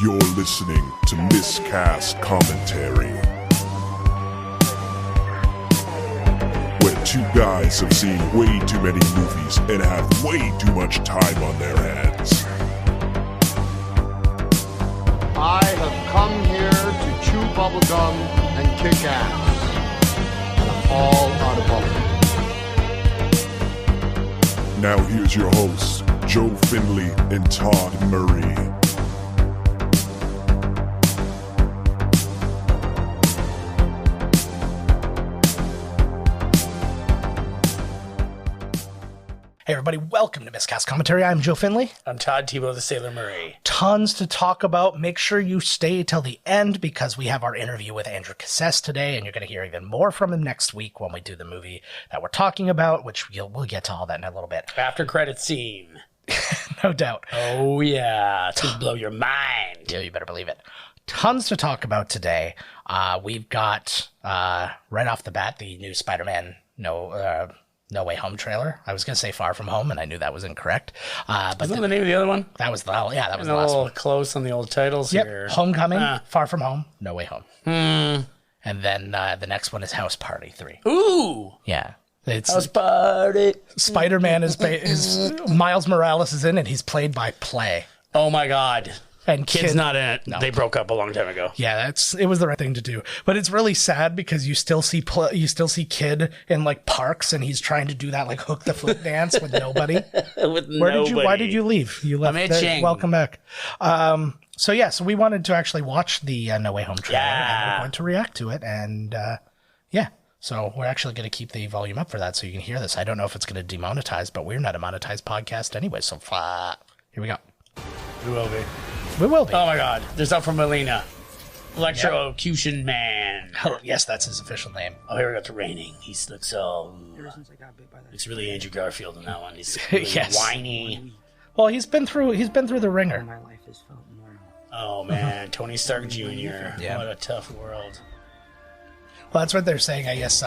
You're listening to Miscast Commentary, where two guys have seen way too many movies and have way too much time on their hands. I have come here to chew bubblegum and kick ass. And I'm all out of bubblegum. Now here's your hosts, Joe Finley and Todd Murray. Hey everybody, welcome to Miscast Commentary. I'm Joe Finley. I'm Todd Tebow, the Sailor Murray. Tons to talk about. Make sure you stay till the end because we have our interview with Andrew Cassese today, and you're going to hear even more from him next week when we do the movie that we're talking about, which we'll get to all that in a little bit. After credit scene. No doubt. Oh yeah, it's going to blow your mind. Yeah, you better believe it. Tons to talk about today. We've got, right off the bat, the new Spider-Man No Way Home trailer. I was going to say Far From Home, and I knew that was incorrect. But Isn't that the name of the other one? That was the last a little one. close on the old titles here. Homecoming, Far From Home, No Way Home. And then the next one is House Party 3. Ooh! Yeah. It's House Party! Spider-Man is Miles Morales is in it. He's played by Play. Oh my god. And Kid's not in it. No. They broke up a long time ago. Yeah, it was the right thing to do. But it's really sad because you still see Kid in like parks, and he's trying to do that like hook the foot dance with nobody. Why did you leave? You left. I'm itching. Welcome back. So we wanted to actually watch the No Way Home trailer, and we're going to react to it, and so we're actually going to keep the volume up for that so you can hear this. I don't know if it's going to demonetize, but we're not a monetized podcast anyway. So here we go. We will be. We will be. Oh my god. There's stuff from Melina. Electrocution Man. Oh, yes, that's his official name. Oh, here we go. It's raining. He looks all... Looks really Andrew Garfield in that one. He's really Yes. whiny. Well, he's been through the ringer. My life has felt normal. Oh man, Tony Stark Jr. Yeah. What a tough world. Well, that's what they're saying. I guess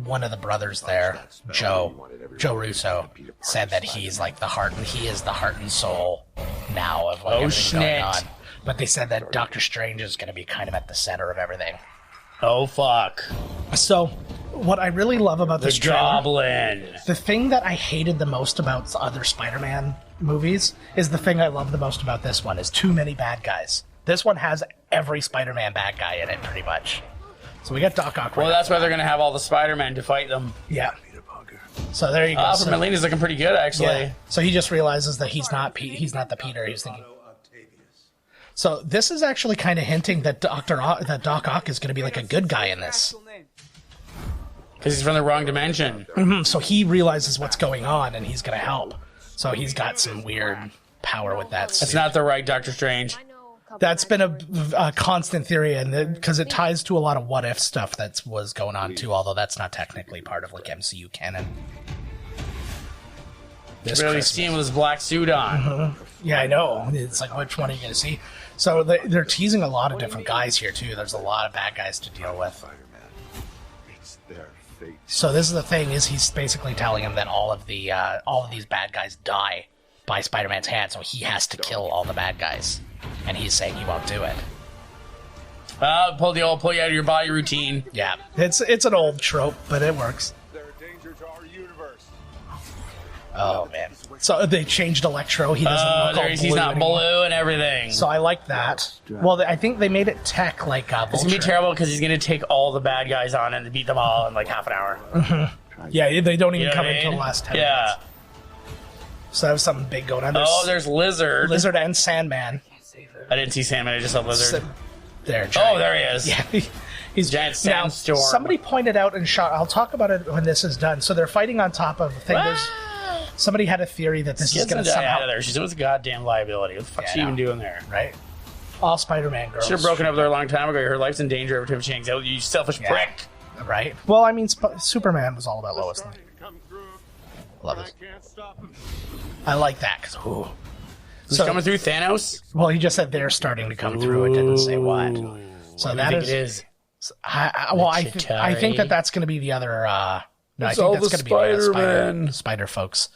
one of the brothers there, Joe Russo, said that he's like he is the heart and soul now of like everything going on. But they said that Doctor Strange is going to be kind of at the center of everything. Oh fuck. So, what I really love about this trailer, Goblin. the thing that I hated the most about the other Spider-Man movies is the thing I love the most about this one is too many bad guys. This one has every Spider-Man bad guy in it, pretty much. So we got Doc Ock. Well, that's why they're going to have all the Spider-Men to fight them. Yeah. So there you go. Alfred Molina's looking pretty good, actually. Yeah. So he just realizes that he's not the Peter he was thinking. So this is actually kind of hinting that Doc Ock is going to be like a good guy in this. Because he's from the wrong dimension. Mm-hmm. So he realizes what's going on and he's going to help. So he's got some weird power with that suit. It's not the right Doctor Strange. That's been a constant theory, and because it ties to a lot of what if stuff that was going on too. Although that's not technically part of like MCU canon. This really see him with his black suit on. Mm-hmm. Yeah, I know. It's like, which one are you going to see? So they're teasing a lot of different guys here too. There's a lot of bad guys to deal with. So this is the thing: is he's basically telling him that all of these bad guys die by Spider-Man's hand, so he has to kill all the bad guys. And he's saying he won't do it. Pull you out of your body routine. Yeah, it's an old trope, but it works. Oh man! So they changed Electro. He doesn't look all he's not anymore. blue and everything. So I like that. Well, I think they made it tech like it's gonna be terrible because he's gonna take all the bad guys on and beat them all in like half an hour. Mm-hmm. Yeah, they don't even come until the last 10 minutes. So that was something big going on. There's Lizard and Sandman. I didn't see Sandman, I just saw Lizard. There he is. Yeah, he's giant sandstorm. Now, somebody pointed out and shot. I'll talk about it when this is done. So they're fighting on top of the thing. Somebody had a theory that this is going to somehow... out of there. She's a goddamn liability. What the fuck's she even doing there? Right? All Spider-Man girls. Should have broken up there a long time ago. Her life's in danger every time she hangs out. You selfish prick. Right? Well, I mean, Superman was all about Lois Lane. Love it. I like that because Who's coming through? Thanos? Well, he just said they're starting to come through. It didn't say what. So that is. I think that's going to be the other No, I It's think all that's the going to be Spider-Man. spider folks.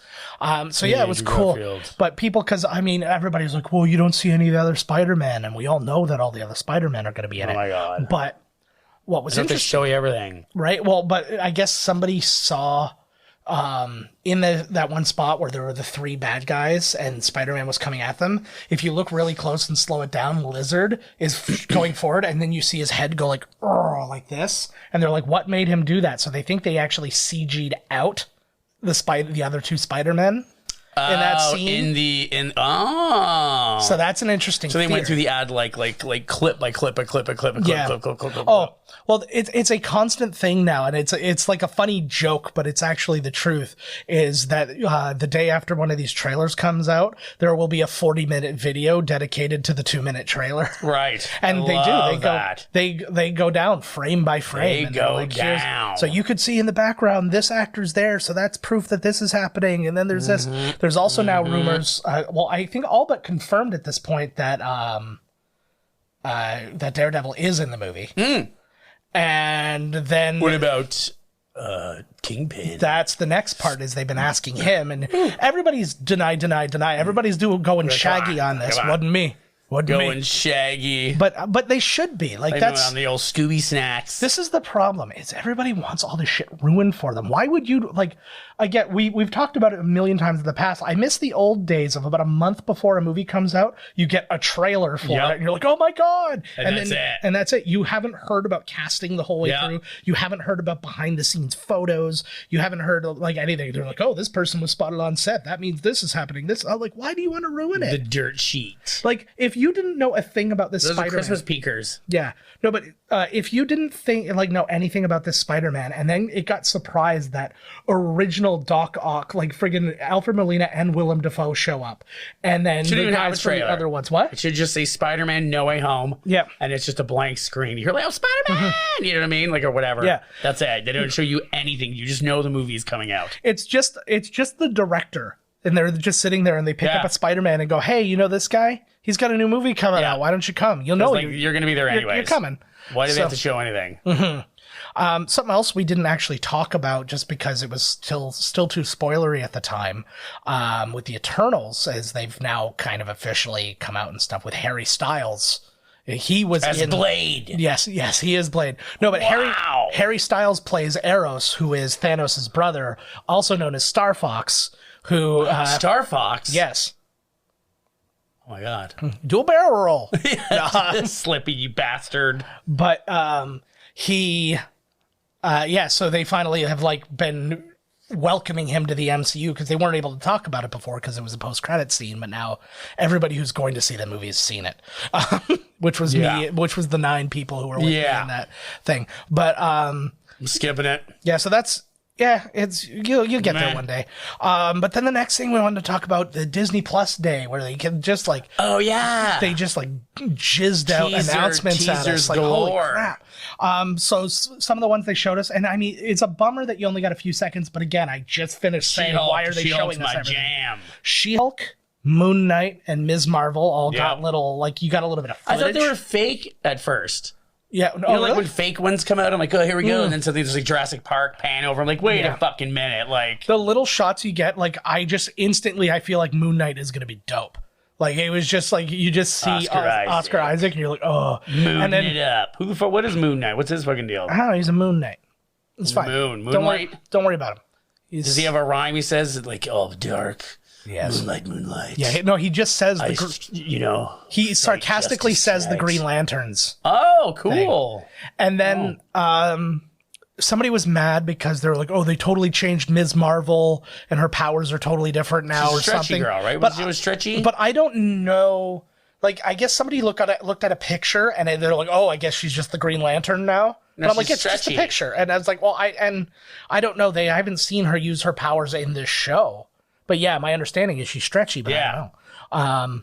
So yeah, it was Andrew cool. Garfield. But people, because I mean, everybody's like, well, you don't see any of the other Spider-Man, and we all know that all the other Spider-Men are going to be in it. Oh my God. But what was I have to interesting, show you everything. right? Well, but I guess somebody saw in that one spot where there were the 3 bad guys and Spider-Man was coming at them. If you look really close and slow it down, Lizard is going forward, and then you see his head go like this, and they're like, what made him do that? So they think they actually CG'd out the other 2 Spider-Men in that scene. So that's an interesting So they went theory. through the ad like clip by clip by clip by clip by clip. Yeah. clip. Oh, well, it's a constant thing now, and it's like a funny joke, but it's actually the truth, is that the day after one of these trailers comes out, there will be a 40-minute video dedicated to the 2-minute trailer. Right. And they go down frame by frame. They and they're go like, "Here's-" down. So you could see in the background, this actor's there, so that's proof that this is happening. And then there's this. There's also now rumors, well, I think all but confirmed at this point that that Daredevil is in the movie. And then What about Kingpin? that's the next part, is they've been asking him, and everybody's deny. Everybody's going shaggy on this. come on. Wasn't me. Going Shaggy. But they should be like, They that's went on the old Scooby snacks. this is the problem, is everybody wants all this shit ruined for them. Why would you, like, again, we've talked about it a million times in the past. I miss the old days of about a month before a movie comes out, you get a trailer for Yep. it, and you're like, oh my God. And that's it. And that's it. You haven't heard about casting the whole way Yep. through. You haven't heard about behind the scenes photos. You haven't heard of, like, anything. They're like, oh, this person was spotted on set. That means this is happening. I'm like, why do you want to ruin it? the dirt sheet. Like, if you didn't know a thing about this Those are Spider-Man, Christmas peekers. yeah, no, but if you didn't know anything about this Spider-Man, and then it got surprised that original Doc Ock, like friggin' Alfred Molina and Willem Dafoe show up, and then Shouldn't the even have guys a from the trailer. other ones, what? It should just say Spider-Man No Way Home. Yep. And it's just a blank screen. You're like, oh, Spider-Man! You know what I mean? Like, or whatever. Yeah. That's it. They don't show you anything. You just know the movie is coming out. It's just the director, and they're just sitting there, and they pick Yeah. up a Spider-Man and go, hey, you know this guy? He's got a new movie coming Yeah. out. Why don't you come? You'll know Like, you're going to be there anyways. you're coming. Why do they have to show anything? Something else we didn't actually talk about, just because it was still too spoilery at the time, with the Eternals, as they've now kind of officially come out and stuff, with Harry Styles. He was As in Blade. Yes, he is Blade. No, but Wow. Harry Styles plays Eros, who is Thanos' brother, also known as Star Fox, who Star Fox? yes, Oh my God. do a barrel roll. Slippy, you bastard. But so they finally have like been welcoming him to the MCU, because they weren't able to talk about it before because it was a post-credit scene, but now everybody who's going to see the movie has seen it. Which was me, which was the 9 people who were with me in that thing. But I'm skipping it. yeah, so that's it's you'll get there one day. But then the next thing we wanted to talk about, the Disney Plus day, where they can just like, Oh, yeah. they just like jizzed out announcements at us, teasers like, holy galore. crap. So some of the ones they showed us, and I mean, it's a bummer that you only got a few seconds, but again, I just finished saying, why are they She-Hulk's showing us my everything? jam. She-Hulk, Moon Knight, and Ms. Marvel all got little, like, you got a little bit of I footage. thought they were fake at first. Yeah, You know, like when fake ones come out, I'm like, oh, here we go. And then something just like Jurassic Park pan over. I'm like, wait a fucking minute. Like, the little shots you get, like, I feel like Moon Knight is going to be dope. Like, it was just like, you just see Oscar Isaac, and you're like, oh. Moon it up. Who the fuck? What is Moon Knight? What's his fucking deal? I don't know, he's a Moon Knight. It's fine. Moonlight? Don't worry about him. Does he have a rhyme? He says, like, oh, dark. Yes. Moonlight. Yeah, no, he just says he sarcastically justice says the strikes. Green Lanterns. Oh, cool. And then somebody was mad because they're like, oh, they totally changed Ms. Marvel and her powers are totally different now. She's a or stretchy something. girl, right? But She was stretchy? But I don't know. Like, I guess somebody looked at a picture and they're like, oh, I guess she's just the Green Lantern now. No, But I'm like, she's it's just a stretchy. picture. And I was like, well, I don't know. I haven't seen her use her powers in this show. But yeah, my understanding is she's stretchy, but I don't know.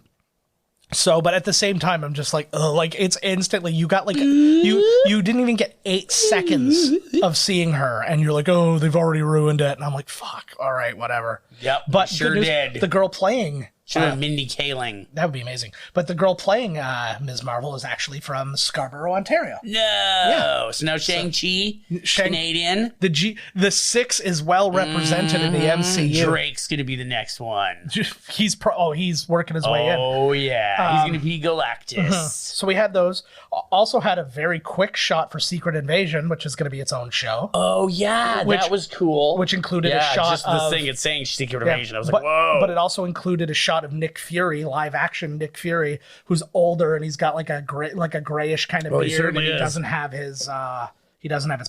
So, but at the same time, I'm just like, ugh, like, it's instantly, you got like, you didn't even get 8 seconds of seeing her, and you're like, oh, they've already ruined it. And I'm like, fuck, all right, whatever. Yep, But sure good news, did. the girl playing Should have Mindy Kaling. That would be amazing. But the girl playing Ms. Marvel is actually from Scarborough, Ontario. No. Yeah. So now Shang-Chi, Canadian. The 6 is well represented in the MCU. Drake's going to be the next one. He's working his way in. Oh, yeah. He's going to be Galactus. So we had those. Also had a very quick shot for Secret Invasion, which is going to be its own show. Oh, yeah. That was cool. Which included a shot just the thing it's saying Secret Invasion. I was like, whoa. But it also included a shot of Nick Fury, live action Nick Fury, who's older and he's got like a grayish kind of beard, and he doesn't have his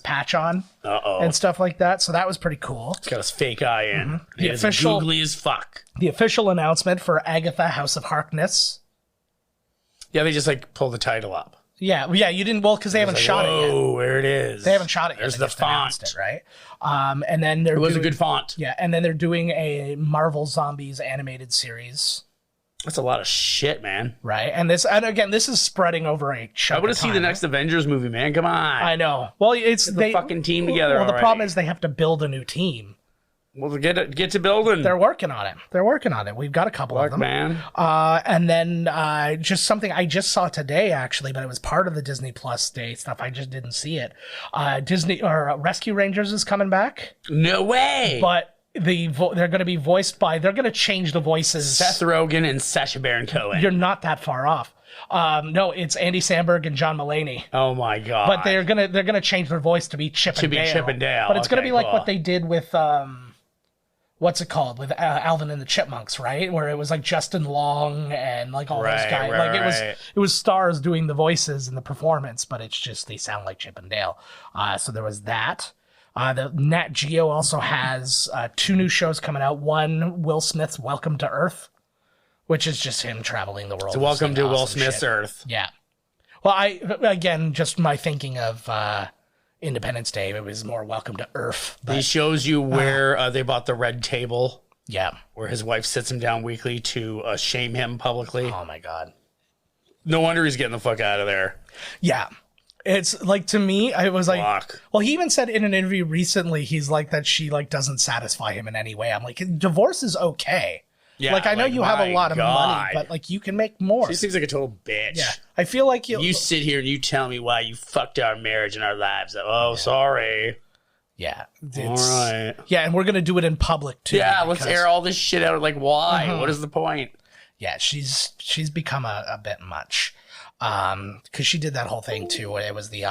patch on and stuff like that. So that was pretty cool. He's got his fake eye in. The official googly as fuck. The official announcement for Agatha, House of Harkness. Yeah, they just like pull the title up. Yeah, you didn't because they haven't shot it yet. Oh, there it is. They haven't shot it yet. There's the font, it, right? And then it was a good font. Yeah, and then they're doing a Marvel Zombies animated series. That's a lot of shit, man. Right, and again, this is spreading over a chunk. I want to see the next Avengers movie, man. Come on. I know. Well, it's the fucking team together. Well, the problem is they have to build a new team. Well, get to building. They're working on it. We've got a couple of them. Man. And then just something I just saw today, actually, but it was part of the Disney Plus Day stuff. I just didn't see it. Rescue Rangers is coming back. No way. But they're going to be voiced by. They're going to change the voices. Seth Rogen and Sacha Baron Cohen. You're not that far off. No, it's Andy Samberg and John Mulaney. Oh my god! But they're gonna change their voice to be Chip and Dale. But it's gonna be like what they did with what's it called with Alvin and the Chipmunks, right? Where it was like Justin Long and like all those guys. It was stars doing the voices and the performance, but it's just they sound like Chip and Dale. So there was that. The Nat Geo also has 2 new shows coming out. One, Will Smith's Welcome to Earth, which is just him traveling the world. So welcome to Will Smith's Earth. Yeah. Well, just my thinking of Independence Day, it was more Welcome to Earth. But, he shows you where they bought the red table. Yeah. Where his wife sits him down weekly to shame him publicly. Oh, my God. No wonder he's getting the fuck out of there. Yeah. It's like, to me, I was like, well, he even said in an interview recently, he's like that she like doesn't satisfy him in any way. I'm like, divorce is okay. Yeah, like I know you have a lot of money, but like you can make more. She seems like a total bitch. Yeah, I feel like you sit here and you tell me why you fucked our marriage and our lives. Oh, sorry. Yeah. All right. Yeah, and we're gonna do it in public too. Yeah, let's air all this shit out. Like, why? What is the point? Yeah, she's become a bit much. Because she did that whole thing too. It was the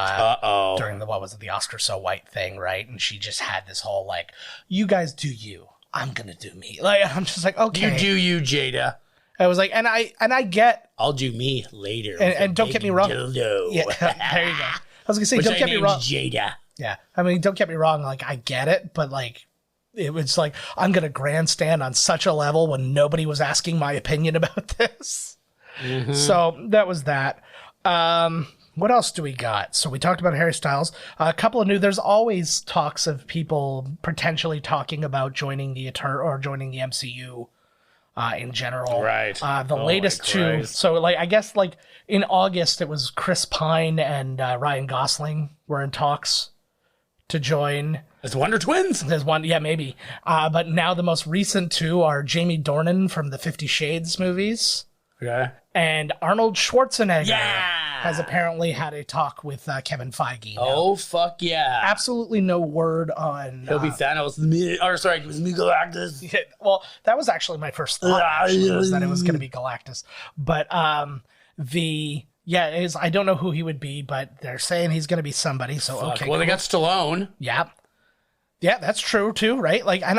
during the Oscar So White thing, right? And she just had this whole like, you guys do you. I'm gonna do me. Like I'm just like, okay. You do you, Jada. I was like, and I get. I'll do me later. And don't get me wrong. Dildo. Yeah, there you go. I was gonna say, don't get me wrong. Jada. Yeah, I mean, don't get me wrong. Like I get it, but like, it was like I'm gonna grandstand on such a level when nobody was asking my opinion about this. Mm-hmm. So that was that. What else do we got? So we talked about Harry Styles. A couple of new. There's always talks of people potentially talking about joining the joining the MCU in general. Right. The latest two. So like I guess like in August it was Chris Pine and Ryan Gosling were in talks to join. There's Wonder Twins. There's one, yeah, maybe. But now the most recent two are Jamie Dornan from the 50 Shades movies. Okay. And Arnold Schwarzenegger has apparently had a talk with Kevin Feige. Oh, fuck yeah. Absolutely no word on... He'll be Thanos. It was me, Galactus. Yeah, well, that was actually my first thought, actually, was that it was going to be Galactus. But I don't know who he would be, but they're saying he's going to be somebody, so okay. Well, cool. They got Stallone. Yeah. Yeah, that's true, too, right? Like, and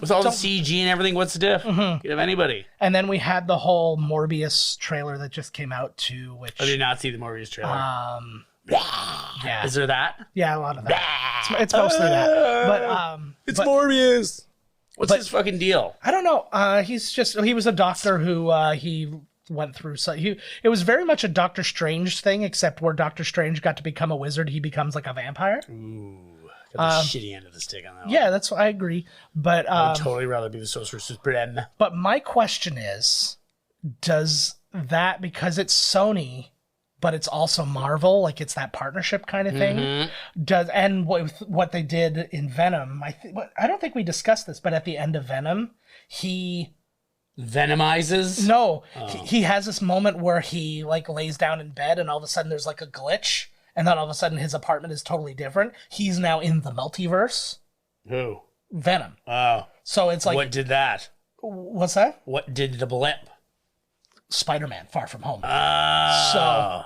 with all the CG and everything, what's the diff? Mm-hmm. Could have anybody. And then we had the whole Morbius trailer that just came out too, which I did not see the Morbius trailer. Yeah. Is there that? Yeah, a lot of that. It's mostly that. But it's Morbius. What's his fucking deal? I don't know. He was a doctor who he went through. So it was very much a Doctor Strange thing, except where Doctor Strange got to become a wizard, he becomes like a vampire. Ooh. Got the shitty end of the stick on that one. Yeah, I agree. But I would totally rather be the Sorcerer Supreme. But my question is, does that, because it's Sony, but it's also Marvel, like it's that partnership kind of thing, and with what they did in Venom, I don't think we discussed this, but at the end of Venom, he Venomizes? No, he has this moment where he like lays down in bed and all of a sudden there's like a glitch and then all of a sudden his apartment is totally different. He's now in the multiverse. Who? Venom. Oh. So it's like... What did that? What's that? What did the blip? Spider-Man, Far From Home. Oh. So...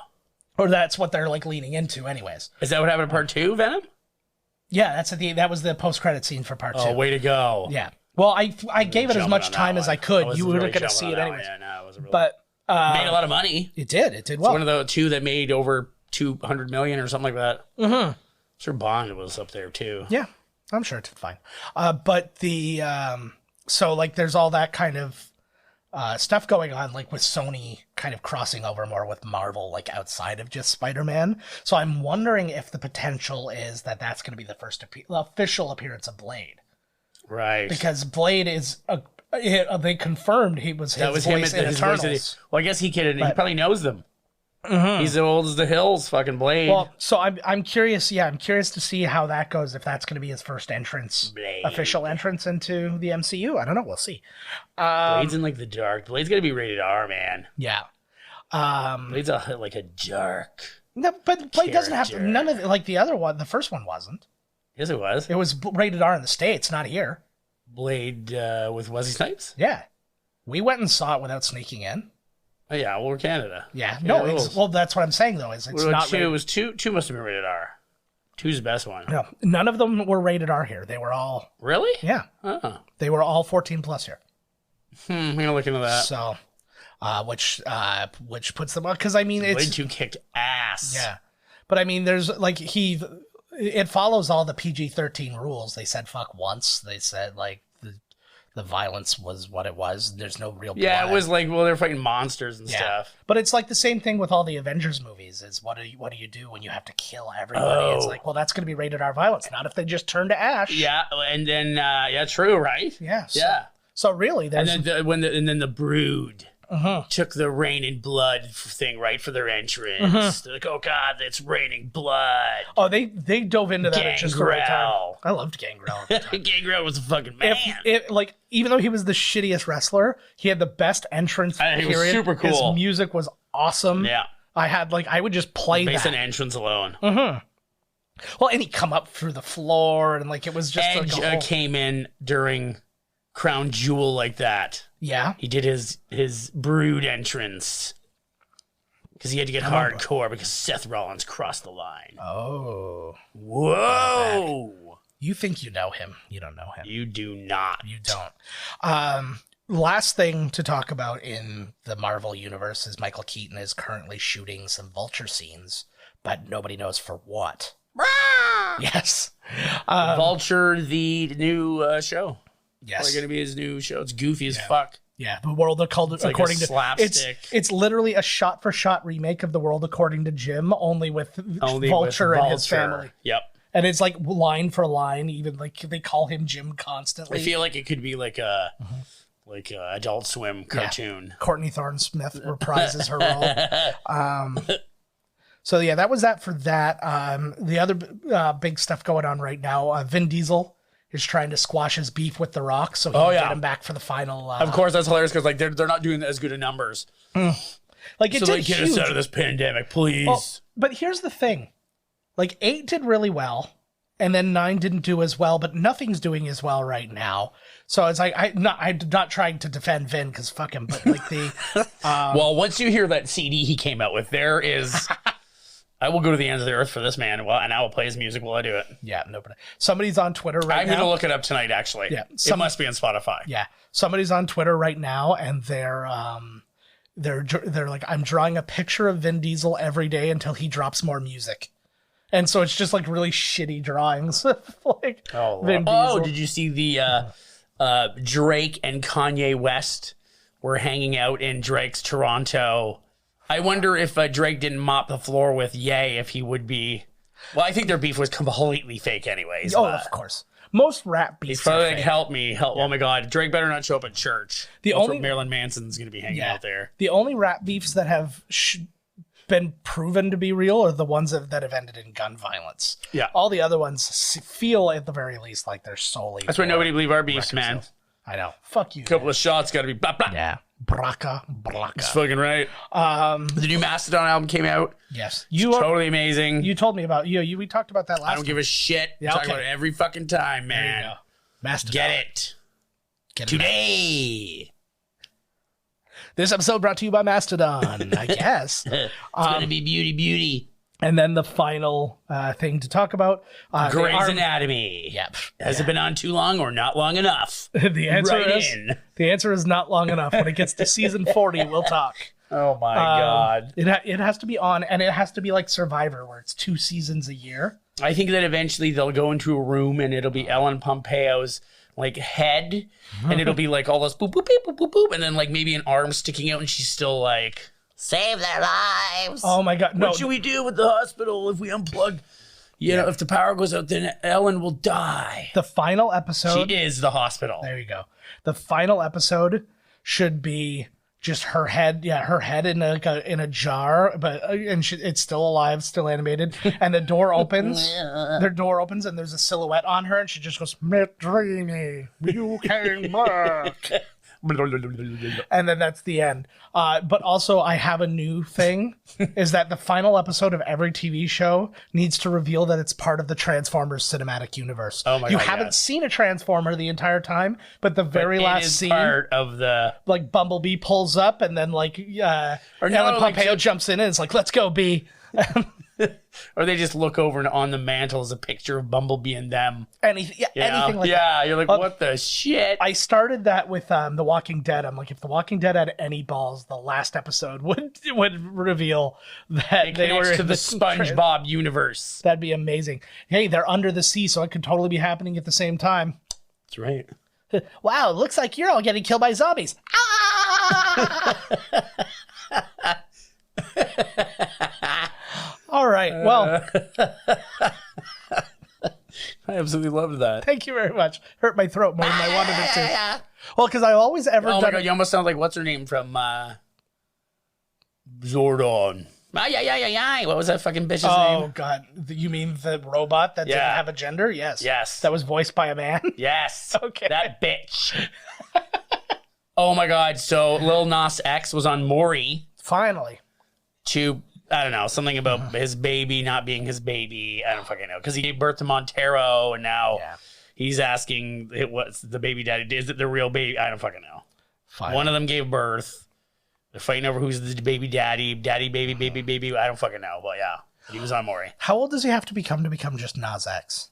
Or that's what they're like leaning into anyways. Is that what happened in part 2, Venom? Yeah, that was the post-credit scene for part 2. Oh, way to go. Yeah. Well, I gave it as much time as I could. You were really going to see it anyways. Yeah, no, it wasn't really. But made a lot of money. It did well. It's one of the 2 that made over 200 million or something like that. Mm-hmm. Sure, Bond was up there too. Yeah, I'm sure it's fine. But the so like there's all that kind of stuff going on, like with Sony kind of crossing over more with Marvel, like outside of just Spider-Man. So I'm wondering if the potential is that that's going to be the first official appearance of Blade. Right. Because Blade is they confirmed he was his voice in Eternals. Well, I guess he probably knows them. Mm-hmm. He's as old as the hills, fucking Blade. Well, so I'm curious. Yeah, I'm curious to see how that goes. If that's going to be his first official entrance into the MCU. I don't know. We'll see. Blade's in like the dark. Blade's gonna be rated R, man. Yeah. Blade's like a dark. No, but Blade doesn't have to. None of it, like the other one. The first one wasn't. Yes, it was. It was rated R in the States, not here. Blade with Wesley Snipes. Yeah, we went and saw it without sneaking in. Oh, yeah, well, we're Canada. Yeah, no, well, that's what I'm saying, though, is it's not two. It was two must have been rated R. 2's the best one. No, none of them were rated R here. They were all... Really? Yeah. Oh. They were all 14 plus here. I'm going to look into that. So, which puts them up, because, I mean, it's... Blade 2 kicked ass. Yeah. But, I mean, there's, like, it follows all the PG-13 rules. They said fuck once. They said, like, the violence was what it was. There's no real blood. Yeah, it was like, well, they're fighting monsters and stuff. But it's like the same thing with all the Avengers movies is what do you do when you have to kill everybody? It's like, well, that's going to be rated R violence, not if they just turn to ash. Yeah, and then, true, right? Yeah. Yeah. So really, there's... And then the Brood took the rain and blood thing, right, for their entrance. They're like, oh, God, it's raining blood. Oh, they dove into that at just the right time. I loved Gangrel. Gangrel was a fucking man. Like, even though he was the shittiest wrestler, he had the best entrance period. He was super cool. His music was awesome. Yeah. I would just play based that. on entrance alone. Well, and he'd come up through the floor, and like it was just Edge like a whole... came in during Crown Jewel like that. Yeah. He did his Brood entrance. Because he had to get hardcore because Seth Rollins crossed the line. Oh. Whoa. You think you know him. You don't know him. You do not. You don't. Last thing to talk about in the Marvel universe is Michael Keaton is currently shooting some Vulture scenes, but nobody knows for what. Yes. Vulture, the new show. Yes. Probably going to be his new show. It's goofy as fuck. Yeah, The World According like to slapstick. It's literally a shot-for-shot remake of The World According to Jim, only with Vulture and his family. Yep. And it's like line for line, even like they call him Jim constantly. I feel like it could be like a Adult Swim cartoon. Yeah. Courtney Thorne-Smith reprises her role. So yeah, that was that for that. The other big stuff going on right now, Vin Diesel is trying to squash his beef with The Rock, so he can get him back for the final. Of course, that's hilarious because like they're not doing as good of numbers. Like it did get us out of this pandemic, please. Well, but here's the thing, like 8 did really well, and then 9 didn't do as well, but nothing's doing as well right now. So it's like I'm not trying to defend Vin because fuck him, but like the well, once you hear that CD he came out with, there is. I will go to the ends of the earth for this man, and I will play his music while I do it. Yeah, nobody. Somebody's on Twitter right now. I'm going to look it up tonight, actually. Yeah, it must be on Spotify. Yeah, somebody's on Twitter right now, and they're like, I'm drawing a picture of Vin Diesel every day until he drops more music, and so it's just like really shitty drawings of like Vin Diesel. Oh, did you see the Drake and Kanye West were hanging out in Drake's Toronto? I wonder if Drake didn't mop the floor with Ye, if he would be... Well, I think their beef was completely fake anyways. Oh, of course. Most rap beefs are like, fake. help me. Oh, my God. Drake better not show up at church. Marilyn Manson's going to be hanging out there. The only rap beefs that have been proven to be real are the ones that have ended in gun violence. Yeah. All the other ones feel, at the very least, like they're solely... That's why nobody believe our beefs, man. I know. Fuck you. Couple of shots got to be blah, blah. Yeah. Braka. That's fucking right. The new Mastodon album came out. Yes. It's totally amazing. You told me about we talked about that last I don't give a shit. Yeah, Talk okay. about it every fucking time, man. There you go. Mastodon. Get it. Today. This episode brought to you by Mastodon, I guess. It's going to be beauty. And then the final thing to talk about. Grey's Anatomy. Yep. Has it been on too long or not long enough? The answer is not long enough. When it gets to season 40, we'll talk. Oh my God. It has to be on, and it has to be like Survivor, where it's 2 seasons a year. I think that eventually they'll go into a room and it'll be Ellen Pompeo's like head, and it'll be like all this boop, boop, boop, boop, boop, boop, and then like maybe an arm sticking out, and she's still like, save their lives. Oh my God. No. What should we do with the hospital if we unplug? You know, if the power goes out, then Ellen will die. The final episode. She is the hospital. There you go. The final episode should be just her head. Yeah, her head in a jar, but it's still alive, still animated. And the door opens. Their door opens, and there's a silhouette on her, and she just goes, "Dreamy, you came back." And then that's the end. But also, I have a new thing, is that the final episode of every TV show needs to reveal that it's part of the Transformers cinematic universe. Oh my God, you haven't seen a Transformer the entire time, but the very last scene, part of the like Bumblebee pulls up, and then Ellen Pompeo jumps in, and it's like, "Let's go, B." Or they just look over and on the mantle is a picture of Bumblebee and them. Anything like that. Yeah, you're like, what the shit? I started that with The Walking Dead. I'm like, if The Walking Dead had any balls, the last episode would reveal that they were to the SpongeBob universe. That'd be amazing. Hey, they're under the sea, so it could totally be happening at the same time. That's right. Wow, looks like you're all getting killed by zombies. All right, well. I absolutely loved that. Thank you very much. Hurt my throat more than I wanted it to. Well, because I always Oh my God, you almost sound like, what's her name from Zordon? What was that fucking bitch's name? Oh, God. You mean the robot that didn't have a gender? Yes. Yes. That was voiced by a man? Yes. Okay. That bitch. Oh my God. So Lil Nas X was on Maury. Finally. To, I don't know, something about his baby not being his baby. I don't fucking know. Because he gave birth to Montero, and now he's asking what's the baby daddy. Is it the real baby? I don't fucking know. Finally. One of them gave birth. They're fighting over who's the baby daddy. Daddy, baby. I don't fucking know. But yeah, he was on Maury. How old does he have to become just Nas X?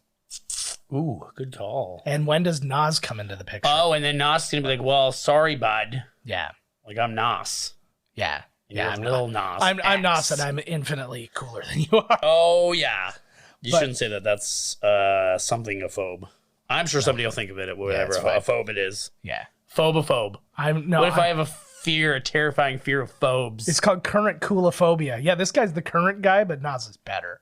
Ooh, good call. And when does Nas come into the picture? Oh, and then Nas is going to be like, well, sorry, bud. Yeah. Like, I'm Nas. Yeah. Yeah, I'm Lil Nas. I'm Nas, and I'm infinitely cooler than you are. Oh, yeah. You shouldn't say that. That's something a phobe. I'm sure somebody will think of it, whatever a phobe it is. Yeah. Phobophobe. What if I have a terrifying fear of phobes? It's called current coolophobia. Yeah, this guy's the current guy, but Nas is better.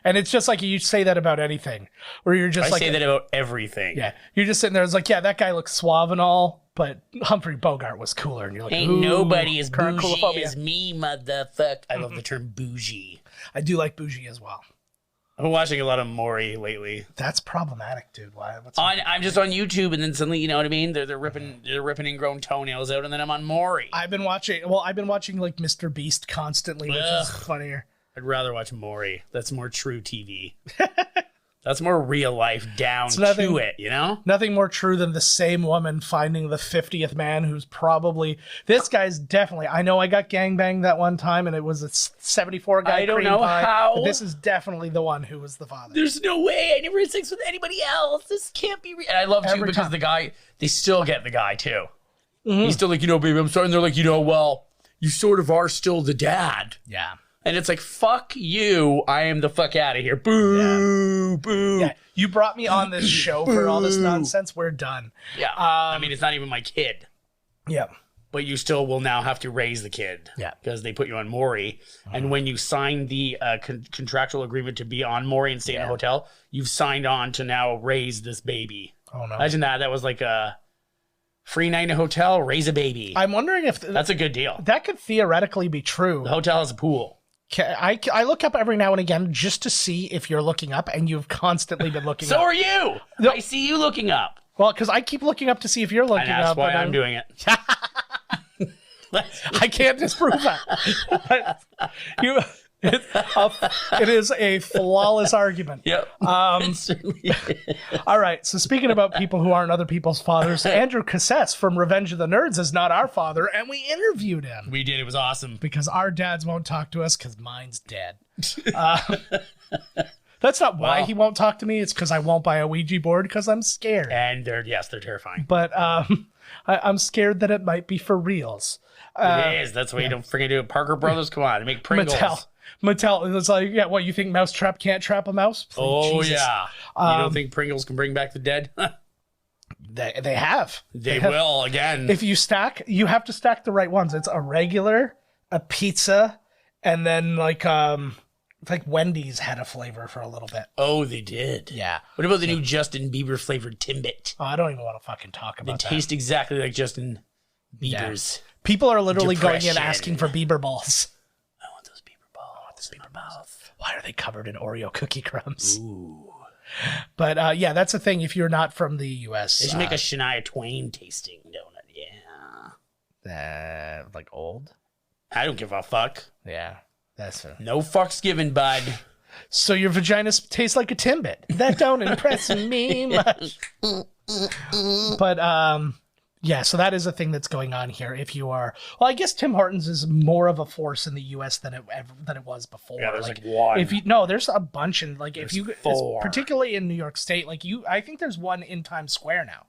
And it's just like you say that about anything, where you're just I say that about everything. Yeah, you're just sitting there. It's like, yeah, that guy looks suave and all, but Humphrey Bogart was cooler, and you're like, ain't nobody as bougie as me, motherfucker. I love the term bougie. I do like bougie as well. I've been watching a lot of Maury lately. That's problematic, dude. Why? I'm just on YouTube, and then suddenly, you know what I mean? They're ripping ingrown toenails out, and then I'm on Maury. I've been watching like Mr. Beast constantly, which is funnier. I'd rather watch Maury. That's more true TV. That's more real life down to it, you know? Nothing more true than the same woman finding the 50th man who's probably... This guy's definitely... I know I got gangbanged that one time, and it was a 74 guy. I don't know how. But this is definitely the one who was the father. There's no way. I never had sex with anybody else. This can't be real. And I love, too, because the guy... They still get the guy, too. Mm-hmm. He's still like, baby, I'm sorry. And they're like, well, you sort of are still the dad. Yeah. And it's like, fuck you. I am the fuck out of here. Boo, boo. Yeah. You brought me on this show for all this nonsense. We're done. Yeah. I mean, it's not even my kid. Yeah. But you still will now have to raise the kid. Yeah. Because they put you on Maury. And when you sign the contractual agreement to be on Maury and stay in a hotel, you've signed on to now raise this baby. Oh, no. Imagine that. That was like a free night in a hotel, raise a baby. I'm wondering if... That's a good deal. That could theoretically be true. The hotel has a pool. I look up every now and again just to see if you're looking up, and you've constantly been looking up. So are you. I see you looking up. Well, because I keep looking up to see if you're looking And that's up. why and I'm doing it. I can't disprove that. It is a flawless argument. Yep. It certainly is. All right. So speaking about people who aren't other people's fathers, Andrew Cassese from Revenge of the Nerds is not our father, and we interviewed him. We did. It was awesome. Because our dads won't talk to us because mine's dead. That's not why he won't talk to me. It's because I won't buy a Ouija board because I'm scared. And they're terrifying. But I'm scared that it might be for reals. It is. That's why you don't freaking do it. Parker Brothers, come on. They make Pringles. Mattel. It's like, yeah, what, you think Mousetrap can't trap a mouse? Oh, Jesus. yeah. You don't think Pringles can bring back the dead? They have. They will, again. If you stack, you have to stack the right ones. It's a regular, a pizza, and then like Wendy's had a flavor for a little bit. Oh, they did. Yeah. What about the new Justin Bieber flavored Timbit? Oh, I don't even want to fucking talk They about that. taste exactly like Justin Bieber's. People are literally going Depression. in asking for Bieber balls. I want those Bieber balls. Why are they covered in Oreo cookie crumbs? Ooh. But yeah, that's the thing. If you're not from the U.S., They should make a Shania Twain tasting donut. Yeah. like old. I don't give a fuck. Yeah, that's No fucks given, bud. So your vagina tastes like a Timbit. That don't impress me much. But yeah, so that is a thing that's going on here. If you are, well, I guess Tim Hortons is more of a force in the U.S. than it was before. Yeah, there's like one. If you there's a bunch, and like if you, particularly in New York State, like I think there's one in Times Square now.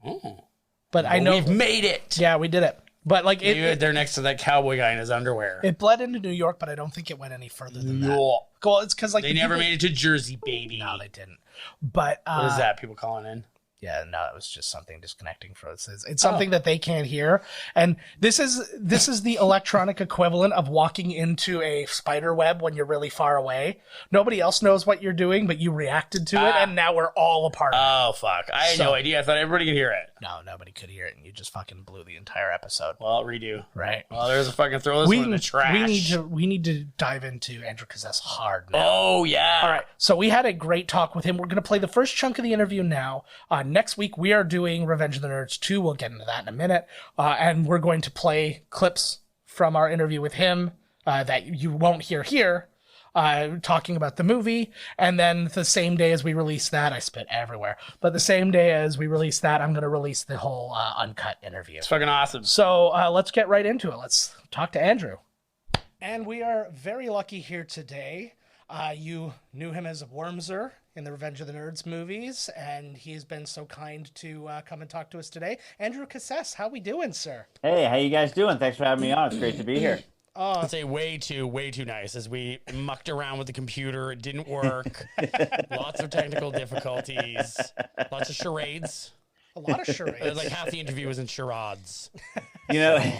Oh. But I know we've made it. Yeah, we did it. But like they're next to that cowboy guy in his underwear. It bled into New York, but I don't think it went any further than that. Well, it's because like they never made it to Jersey, baby. No, they didn't. But what is that? People calling in? Yeah, no, it was just something disconnecting for us. It's something that they can't hear. And this is the electronic equivalent of walking into a spider web when you're really far away. Nobody else knows what you're doing, but you reacted to it, and now we're all a part of it. Oh, fuck. I had no idea. I thought everybody could hear it. No, nobody could hear it, and you just fucking blew the entire episode. Well, redo. Right. Well, there's a fucking throw this one in the trash. We need to dive into Andrew Cassese hard now. Oh, yeah. All right. So we had a great talk with him. We're going to play the first chunk of the interview now. Next week, we are doing Revenge of the Nerds 2. We'll get into that in a minute. And we're going to play clips from our interview with him that you won't hear here, talking about the movie. And then the same day as we release that, I spit everywhere, but the same day as we release that, I'm going to release the whole uncut interview. It's fucking awesome. So let's get right into it. Let's talk to Andrew. And we are very lucky here today. You knew him as Wormser in the Revenge of the Nerds movies, and he's been so kind to come and talk to us today. Andrew Cassese, how we doing, sir? Hey, how you guys doing? Thanks for having me on. It's great to be here. I'd say way too nice as we mucked around with the computer. It didn't work. Lots of technical difficulties. Lots of charades. A lot of charades. Like half the interview was in charades. You know,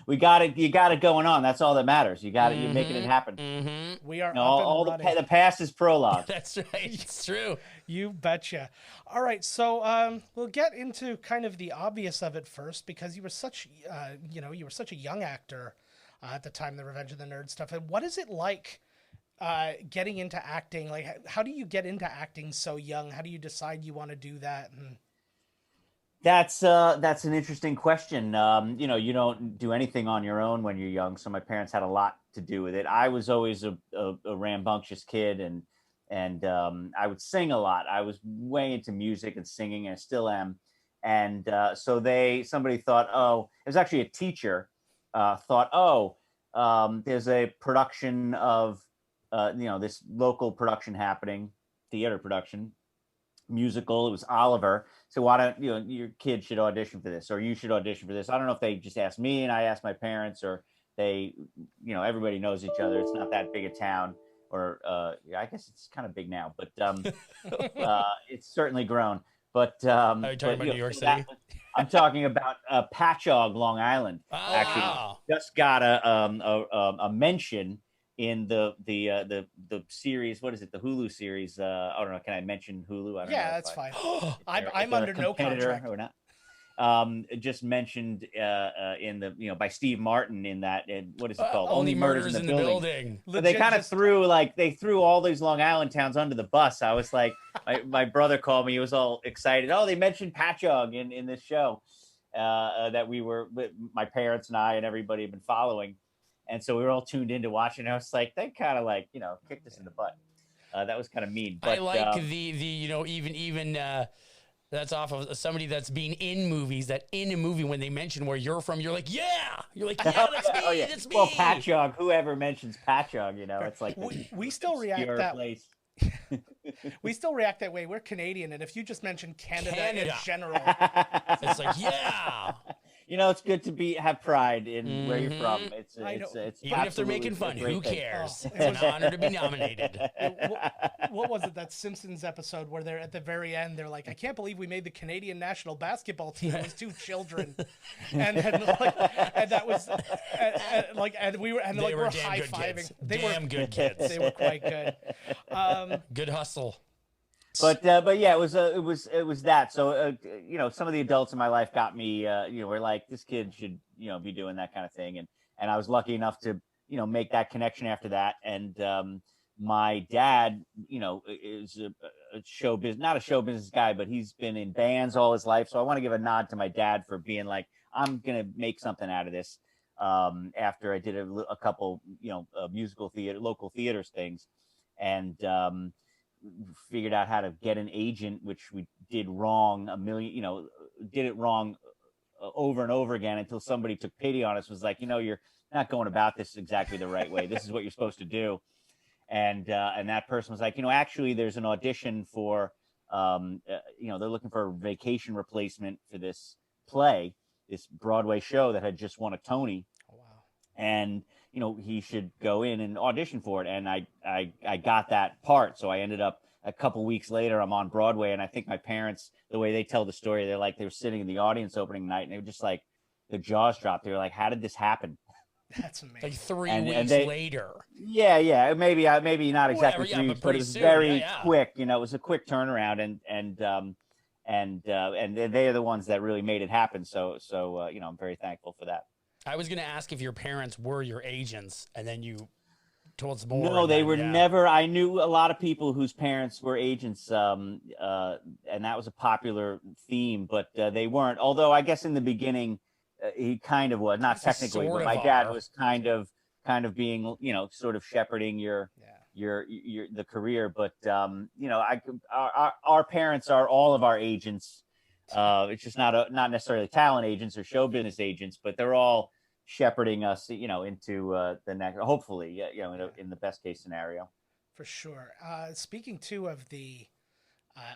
you got it going on. That's all that matters. You're making it happen. Mm-hmm. We are all the past is prologue. That's right. It's true. You betcha. All right, so we'll get into kind of the obvious of it first, because you were such a young actor at the time, the Revenge of the Nerds stuff. And what is it like getting into acting? Like, how do you get into acting so young? How do you decide you want to do that? And That's an interesting question. You don't do anything on your own when you're young, so my parents had a lot to do with it. I was always a rambunctious kid, and I would sing a lot. I was way into music and singing, and I still am. And so somebody thought, it was actually a teacher thought, there's a production of this local production happening, theater production, musical. It was Oliver. So why don't your kid should audition for this, or you should audition for this. I don't know if they just asked me and I asked my parents, or they, everybody knows each other. It's not that big a town, or I guess it's kind of big now, but it's certainly grown. But are you talking about New York City? I'm talking about Patchogue, Long Island. Oh, actually, wow. just got a mention in the series. What is it? The Hulu series. I don't know. Can I mention Hulu? I don't know. That's fine. I'm under no contract. Or not. just mentioned in the by Steve Martin in that, and what is it called? Only Murders in the Building. But they kind of threw all these Long Island towns under the bus. I was like, my brother called me. He was all excited. Oh, they mentioned Patchogue in this show that my parents and I and everybody had been following. And so we were all tuned in to watch it. And I was like, they kind of kicked us in the butt. That was kind of mean. But, I like even that's off of somebody that's been in movies, that in a movie, when they mention where you're from, you're like, yeah, that's me, that's me. Well, Patchogue, whoever mentions Patchogue, it's like we still react that place. We still react that way. We're Canadian, and if you just mention Canada in general, it's like, yeah. It's good to have pride in where you're from. It's even if they're making fun, who cares? It's an honor to be nominated. What was it, that Simpsons episode where they're at the very end? They're like, I can't believe we made the Canadian national basketball team. It was 2 children, and that was and we were high fiving. They were good kids. They were quite good. Good hustle. But yeah, it was that. So some of the adults in my life got me. Were like, this kid should be doing that kind of thing, and I was lucky enough to make that connection after that. And my dad, is a show business, not a show business guy, but he's been in bands all his life. So I want to give a nod to my dad for being like, I'm gonna make something out of this. After I did a couple musical theater, local theaters things, and figured out how to get an agent, which we did wrong did it wrong over and over again until somebody took pity on us, was like, you're not going about this exactly the right way. This is what you're supposed to do. And that person was like, actually there's an audition for, they're looking for a vacation replacement for this play, this Broadway show that had just won a Tony. Oh, wow. And he should go in and audition for it. And I got that part. So I ended up a couple weeks later, I'm on Broadway. And I think my parents, the way they tell the story, they were sitting in the audience opening night and they were just like, their jaws dropped. They were like, how did this happen? That's amazing. Like 3 weeks later. Yeah. Maybe not exactly 3 weeks, but it was soon. very quick. It was a quick turnaround and they are the ones that really made it happen. So I'm very thankful for that. I was going to ask if your parents were your agents, and then you told us more. No, they were never. I knew a lot of people whose parents were agents, and that was a popular theme, but they weren't. Although I guess in the beginning, he kind of was, not technically, but my dad was kind of being, sort of shepherding your the career. But our parents are all of our agents. It's just not necessarily talent agents or show business agents, but they're all shepherding us, into the next, hopefully, in the best case scenario. For sure. Speaking too of the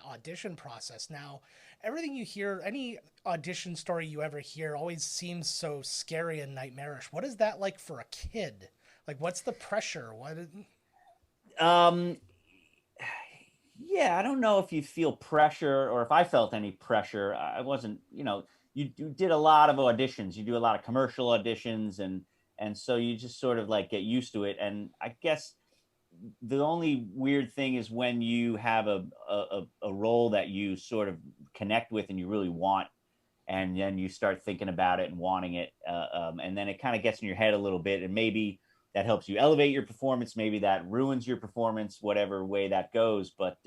audition process, now everything you hear, any audition story you ever hear, always seems so scary and nightmarish. What is that like for a kid? Like, what's the pressure? Yeah, I don't know if you feel pressure or if I felt any pressure. I wasn't, you did a lot of auditions. You do a lot of commercial auditions, and so you just sort of like get used to it. And I guess the only weird thing is when you have a role that you sort of connect with and you really want, and then you start thinking about it and wanting it, and then it kind of gets in your head a little bit, and maybe that helps you elevate your performance. Maybe that ruins your performance, whatever way that goes. But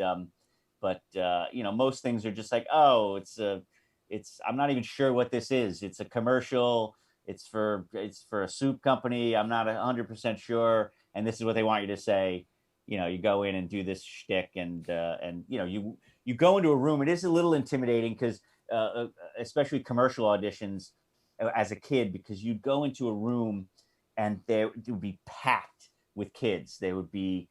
most things are just like, oh, I'm not even sure what this is. It's a commercial. It's for a soup company. I'm not 100% sure. And this is what they want you to say. You go in and do this shtick, and you go into a room. It is a little intimidating because, especially commercial auditions as a kid, because you'd go into a room and it would be packed with kids. There would be,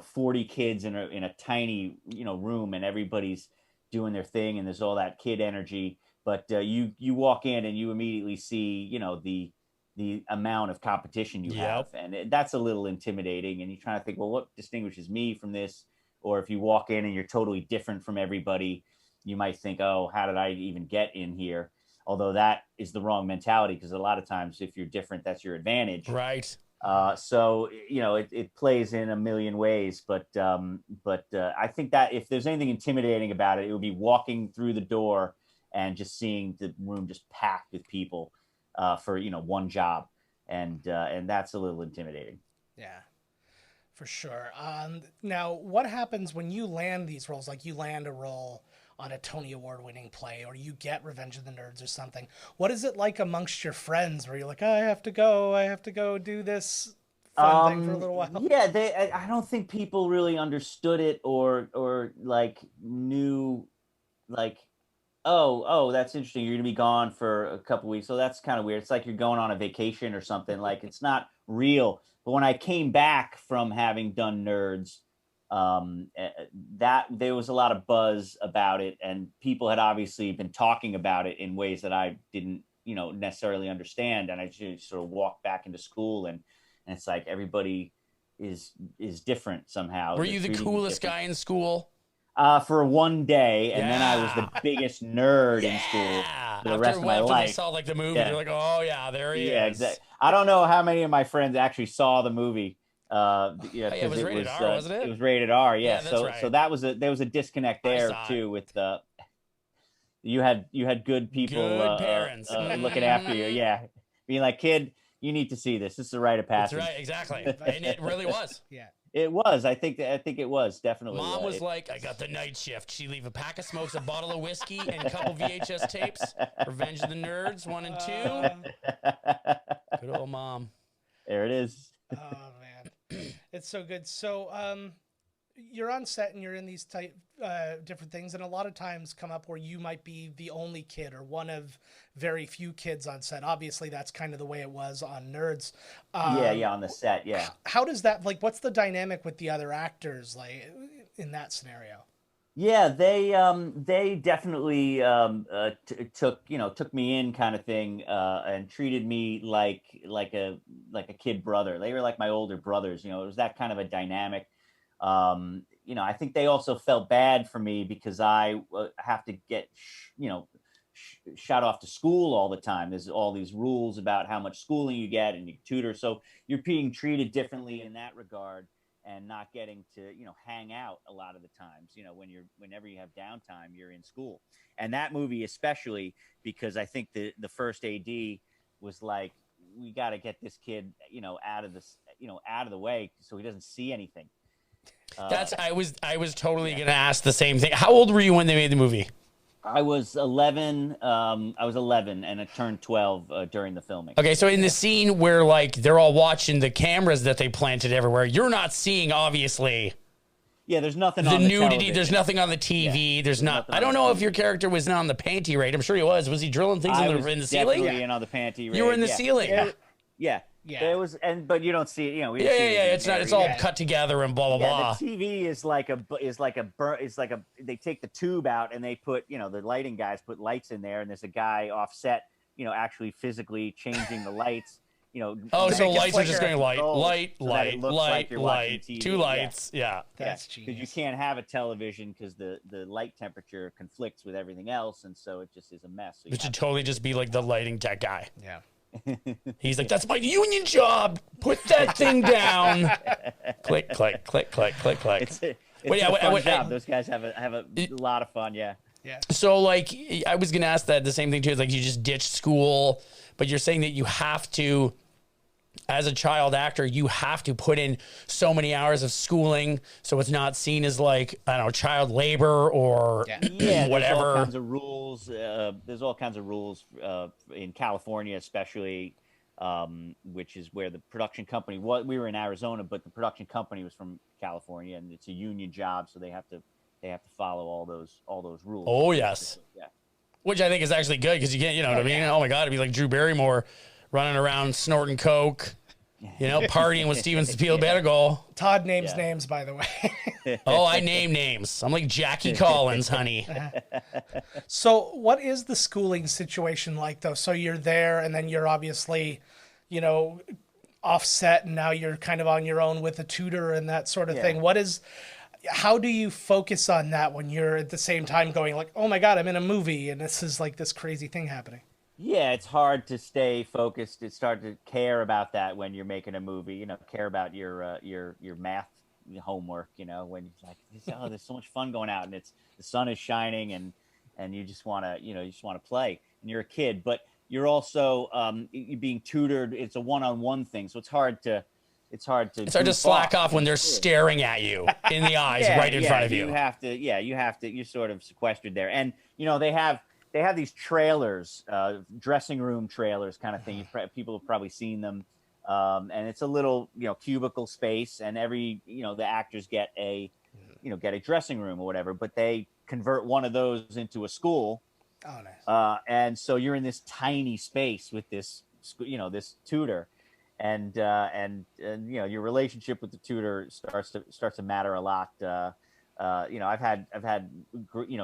40 kids in a tiny, room, and everybody's doing their thing, and there's all that kid energy. But you walk in and you immediately see, the amount of competition you have, and that's a little intimidating. And you're trying to think, well, what distinguishes me from this? Or if you walk in and you're totally different from everybody, you might think, oh, how did I even get in here? Although that is the wrong mentality, because a lot of times if you're different, that's your advantage. Right. So, it plays in a million ways, but I think that if there's anything intimidating about it, it would be walking through the door and just seeing the room just packed with people for one job, and that's a little intimidating. Yeah, for sure. Now, what happens when you land these roles? Like you land a role on a Tony Award winning play, or you get Revenge of the Nerds or something. What is it like amongst your friends where you're like, I have to go do this fun thing for a little while? Yeah, I don't think people really understood it or like knew like, oh, that's interesting. You're gonna be gone for a couple weeks. So that's kind of weird. It's like you're going on a vacation or something. Like it's not real. But when I came back from having done Nerds, that there was a lot of buzz about it, and people had obviously been talking about it in ways that I didn't, necessarily understand. And I just sort of walked back into school, and it's like everybody is different somehow. Were you the coolest guy in school? For one day, and then I was the biggest nerd in school for the rest of my life. They saw like the movie, they're like, "Oh yeah, there he is." Yeah, exactly. I don't know how many of my friends actually saw the movie. It was rated R, wasn't it? It was rated R. Yeah, Yeah, that's right. So there was a disconnect there too with you had good people, good parents looking after you. Yeah, being like, kid, you need to see this. This is a rite of passage. That's right, exactly, and it really was. Yeah. It was. I think it was definitely. Mom was like, I got the night shift. She'd leave a pack of smokes, a bottle of whiskey, and a couple VHS tapes. Revenge of the Nerds 1 and 2. Good old mom. There it is. Oh man, it's so good. So you're on set and you're in these different things, and a lot of times come up where you might be the only kid or one of very few kids on set. Obviously, that's kind of the way it was on Nerds. Yeah, on the set. Yeah. How does that, like, what's the dynamic with the other actors, like, in that scenario? Yeah, they definitely took me in, kind of thing, and treated me like a kid brother. They were like my older brothers. It was that kind of a dynamic. I think they also felt bad for me because I have to get shot off to school all the time. There's all these rules about how much schooling you get and you tutor, so you're being treated differently in that regard, and not getting to hang out a lot of the times. Whenever you have downtime, you're in school. And that movie especially, because I think the first AD was like, we got to get this kid out of the way so he doesn't see anything. I was totally gonna ask the same thing. How old were you when they made the movie? I was 11. And I turned 12 during the filming. Okay, so in the scene where like they're all watching the cameras that they planted everywhere, you're not seeing obviously. Yeah, there's nothing the on the nudity. television. There's nothing on the TV. Yeah, there's not. I don't know if your character was not on the panty raid. I'm sure he was. Was he drilling things in the ceiling? Definitely in on the panty raid. You were in the ceiling. Yeah. It was, but you don't see it. It's not. It's all cut together and blah blah blah. The TV is like a. They take the tube out and they put the lighting guys put lights in there, and there's a guy offset actually physically changing the lights. So lights are just going light, like 2 lights. Yeah. That's genius. Because you can't have a television because the light temperature conflicts with everything else, and so it just is a mess. So it should totally just be like the lighting tech guy. Yeah. He's like, that's my union job. Put that thing down. Click, click, click, click, click, click. It's a fun job. Those guys have a lot of fun. Yeah. Yeah. So like, I was gonna ask that the same thing too. It's like you just ditched school, but you're saying that you have to, as a child actor, you have to put in so many hours of schooling, so it's not seen as like, I don't know, child labor or whatever. There's all kinds of rules. There's all kinds of rules in California, especially, which is where the production company. We were in Arizona, but the production company was from California, and it's a union job, so they have to follow all those rules. Oh yes, yeah. Which I think is actually good because you can't, what I mean? Oh my God, it'd be like Drew Barrymore running around snorting coke, partying with Steven Spielberg. Todd names names, by the way. Oh, I name names. I'm like Jackie Collins, honey. So what is the schooling situation like, though? So you're there, and then you're obviously, offset, and now you're kind of on your own with a tutor and that sort of thing. How do you focus on that when you're at the same time going like, oh my God, I'm in a movie, and this is like this crazy thing happening? Yeah, it's hard to stay focused. It's start to care about that when you're making a movie. Care about your math homework. When you're like, there's so much fun going out, and the sun is shining, and and you just want to, you just want to play, and you're a kid, but you're also you're being tutored. It's a one-on-one thing, so it's hard to slack off when they're staring at you in the eyes right in front of you. You're sort of sequestered there. And, they have these trailers, dressing room trailers kind of thing. People have probably seen them. And it's a little, cubicle space, and every, the actors get a dressing room or whatever, but they convert one of those into a school. Oh, nice. And so you're in this tiny space with this, this tutor. And your relationship with the tutor starts to matter a lot. I've had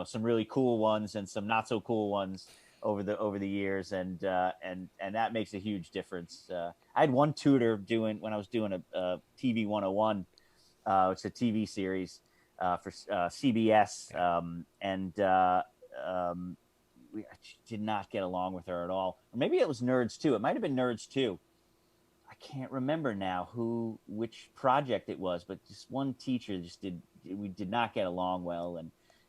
some really cool ones and some not so cool ones over the years, and that makes a huge difference. I had one tutor when I was doing a TV 101. It's a TV series for CBS, we did not get along with her at all. Or maybe it was Nerds 2. It might have been Nerds 2. I can't remember now which project it was, but just one teacher we did not get along well,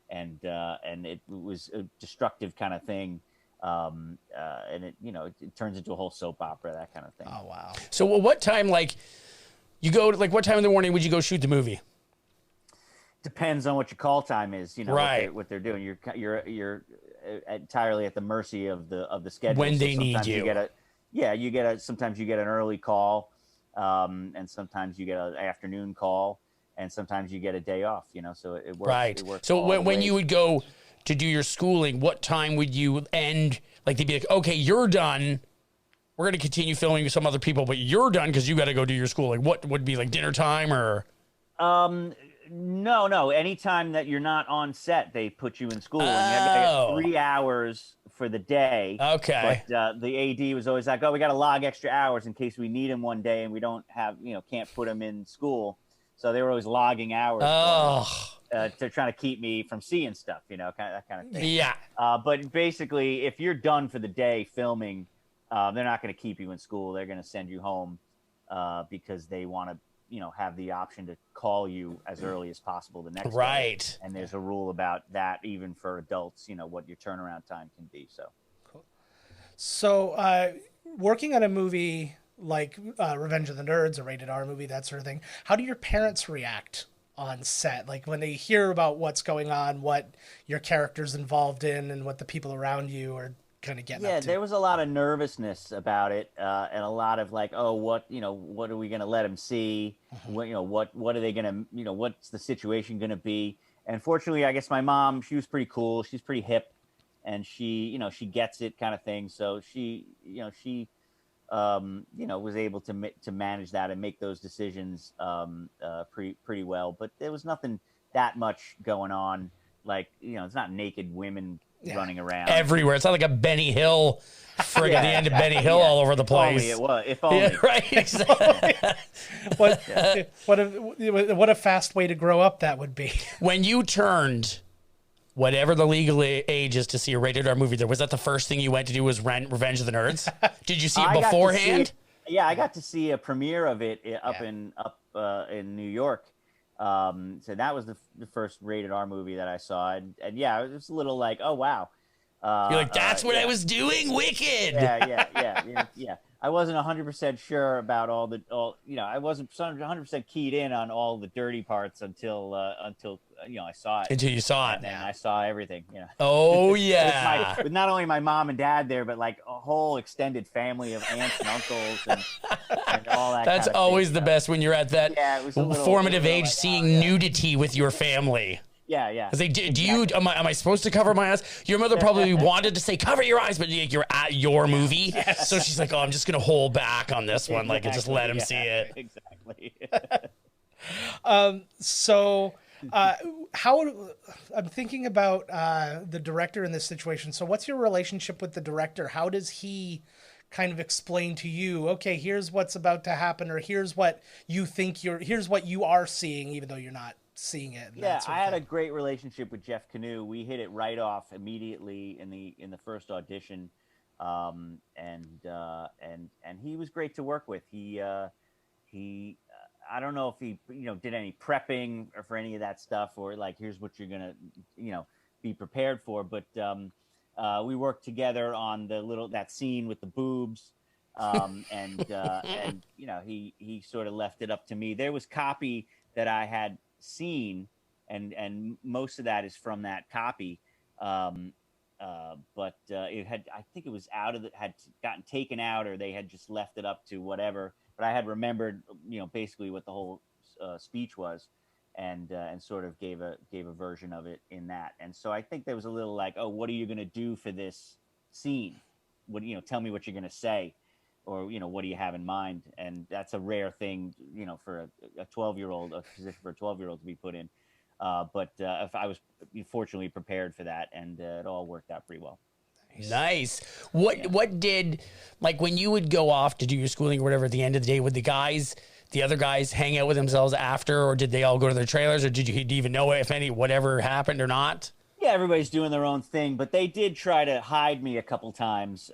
and it was a destructive kind of thing, and it turns into a whole soap opera, that kind of thing. Oh wow! So what time, you go to, what time in the morning would you go shoot the movie? Depends on what your call time is, right? What they're doing. You're entirely at the mercy of the schedule. When they need you. Sometimes you get an early call, and sometimes you get an afternoon call, and sometimes you get a day off, so it works. Right. It works. So when you would go to do your schooling, what time would you end? Like, they'd be like, okay, you're done. We're going to continue filming with some other people, but you're done because you got to go do your schooling. What would be like dinner time or? No. Anytime that you're not on set, they put you in school. And you have 3 hours for the day. Okay. But the AD was always like, "Oh, we got to log extra hours in case we need him one day, and we don't have, can't put him in school." So they were always logging hours. To trying to keep me from seeing stuff, that kind of thing. Yeah. But basically, if you're done for the day filming, they're not going to keep you in school. They're going to send you home because they want to, have the option to call you as early as possible the next right. day. And there's a rule about that even for adults, what your turnaround time can be. So, cool. So working on a movie like Revenge of the Nerds, a rated R movie, that sort of thing, how do your parents react on set? Like when they hear about what's going on, what your character's involved in, and what the people around you are kind of getting up to? There was a lot of nervousness about it, and a lot of like, oh, what are we going to let him see? What are they going to, what's the situation going to be? And fortunately, I guess my mom, she was pretty cool. She's pretty hip, and she gets it kind of thing. So she was able to manage that and make those decisions pretty well. But there was nothing that much going on. Like, it's not naked women running around everywhere. It's not like a Benny Hill at the end of Benny Hill all over the place. If only. Yeah, right. Exactly. What a fast way to grow up that would be. When you turned whatever the legal age is to see a rated R movie, was that the first thing you went to do was rent Revenge of the Nerds? Did you see it beforehand? I got to see a premiere of it up in New York. So that was the first rated R movie that I saw, and it was a little like, oh wow, you're like, that's what I was doing, wicked. Yeah. I wasn't 100% sure about I wasn't 100% keyed in on all the dirty parts until I saw it. Until you saw it. And then I saw everything. Oh yeah. with not only my mom and dad there, but like a whole extended family of aunts and uncles and all that. That's kind of always thing, the best when you're at that formative age, seeing nudity with your family. Yeah. Because am I supposed to cover my eyes? Your mother probably wanted to say cover your eyes, but you're at your movie, so she's like, "Oh, I'm just gonna hold back on this one, and just let him see it." Exactly. How I'm thinking about the director in this situation. So, what's your relationship with the director? How does he kind of explain to you, okay, here's what's about to happen, or here's what you think here's what you are seeing, even though you're not seeing it? I had a great relationship with Jeff Canoe. We hit it right off immediately in the first audition, and he was great to work with. He I don't know if he did any prepping or for any of that stuff, or like, here's what you're gonna be prepared for. But we worked together on that scene with the boobs, and you know, he sort of left it up to me. There was copy that I had seen, and most of that is from that copy. But it had, I think it was had gotten taken out, or they had just left it up to whatever. But I had remembered, you know, basically what the whole speech was, and sort of gave a version of it in that. And so I think there was a little like, oh, what are you going to do for this scene? What, you know, tell me what you're going to say, or, you know, what do you have in mind? And that's a rare thing, you know, for a 12-year-old, a position for a 12-year-old to be put in. But if I was fortunately prepared for that, and it all worked out pretty well. Nice. What did, like, when you would go off to do your schooling or whatever at the end of the day, would the other guys hang out with themselves after, or did they all go to their trailers, or do you even know if whatever happened or not? Yeah, everybody's doing their own thing, but they did try to hide me a couple times.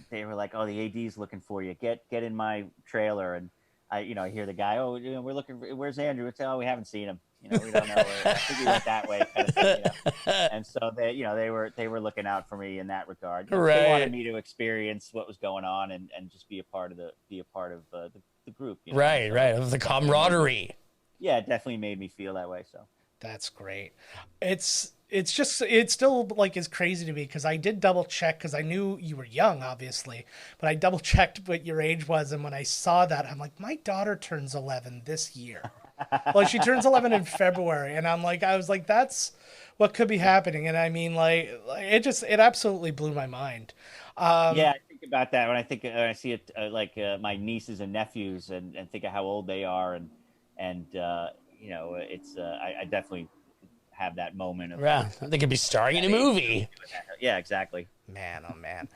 They were like, "Oh, the AD's looking for you. Get in my trailer." And I hear the guy, "Oh, you know, we're looking for, where's Andrew?" It's, "Oh, we haven't seen him. You know, we don't know. I think he went that way." Kind of thing, you know? And so they were looking out for me in that regard. Right. They wanted me to experience what was going on and just be a part of the group. You know? Right, So, right. Of the camaraderie. yeah, it definitely made me feel that way. So That's great. It's still like is crazy to me, because I did double check, because I knew you were young, obviously, but I double checked what your age was, and when I saw that, I'm like, my daughter turns 11 this year. Well, she turns 11 in February, and I was like, that's what could be happening. And I mean, like it absolutely blew my mind. Yeah, I think about that when I see it, my nieces and nephews, and think of how old they are, and you know, it's I definitely have that moment of, Yeah, they could be starring in a movie. yeah, exactly. Man, oh man.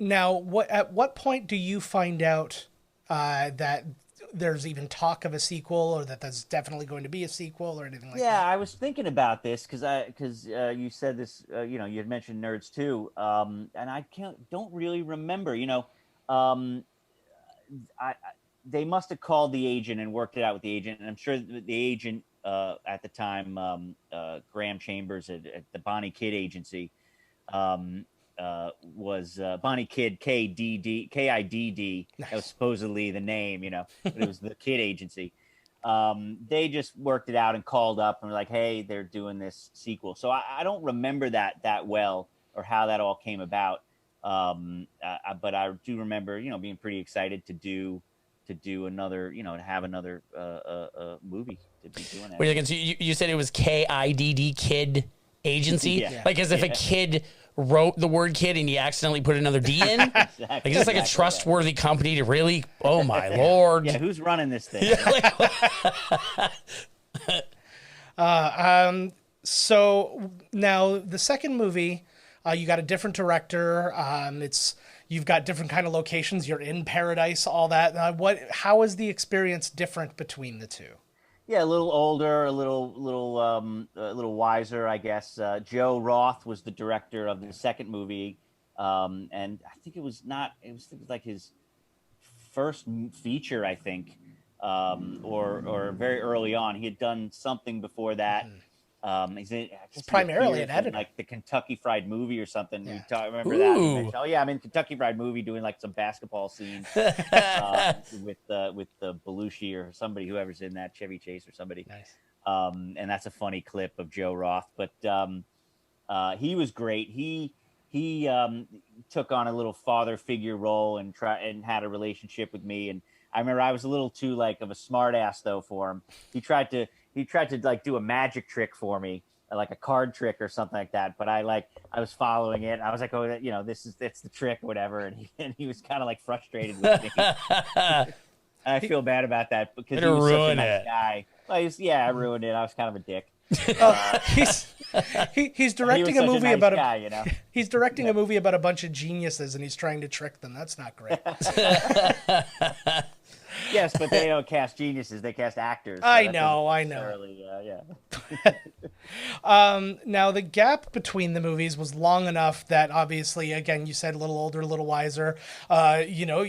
Now, at what point do you find out that there's even talk of a sequel, or that there's definitely going to be a sequel, or anything like that? Yeah, I was thinking about this because you said this, you know, you had mentioned Nerds too, and I don't really remember. You know, they must have called the agent and worked it out with the agent, and I'm sure the agent at the time, Graham Chambers at the Bonnie Kidd agency, was Bonnie Kidd, KIDD. Nice. That was supposedly the name, you know, but it was the Kidd agency. They just worked it out and called up and were like, "Hey, they're doing this sequel." So I don't remember that well, or how that all came about. But I do remember, you know, being pretty excited to do another, you know, to have another movie to be doing that. Wait a second, so you said it was KIDD, Kid Agency? Yeah. Like as if a kid wrote the word kid and you accidentally put another D in? Exactly. Like, is this like a trustworthy company to really? Oh my Lord. Yeah, who's running this thing? So now the second movie, you got a different director. You've got different kind of locations. You're in paradise, all that. How is the experience different between the two? Yeah, a little older, a little wiser, I guess. Joe Roth was the director of the second movie, and I think it was like his first feature, I think, or very early on. He had done something before that. He's primarily an editor, like the Kentucky Fried Movie or something. Yeah. Remember Ooh. that? Oh yeah, I'm in Kentucky Fried Movie doing like some basketball scenes with Belushi or somebody, whoever's in that, Chevy Chase or somebody. Nice. And that's a funny clip of Joe Roth, but he was great. He took on a little father figure role and had a relationship with me. And I remember I was a little too like of a smart ass though for him. He tried to like do a magic trick for me, like a card trick or something like that. But I was following it. I was like, oh, you know, it's the trick, or whatever. And he was kind of like frustrated with me. I feel bad about that because he was such a nice guy. Well, I ruined it. I was kind of a dick. He's directing a movie about a guy, you know? He's directing a movie about a bunch of geniuses, and he's trying to trick them. That's not great. Yes, but they don't cast geniuses; they cast actors. So I know. Now the gap between the movies was long enough that obviously, again, you said a little older, a little wiser. You know,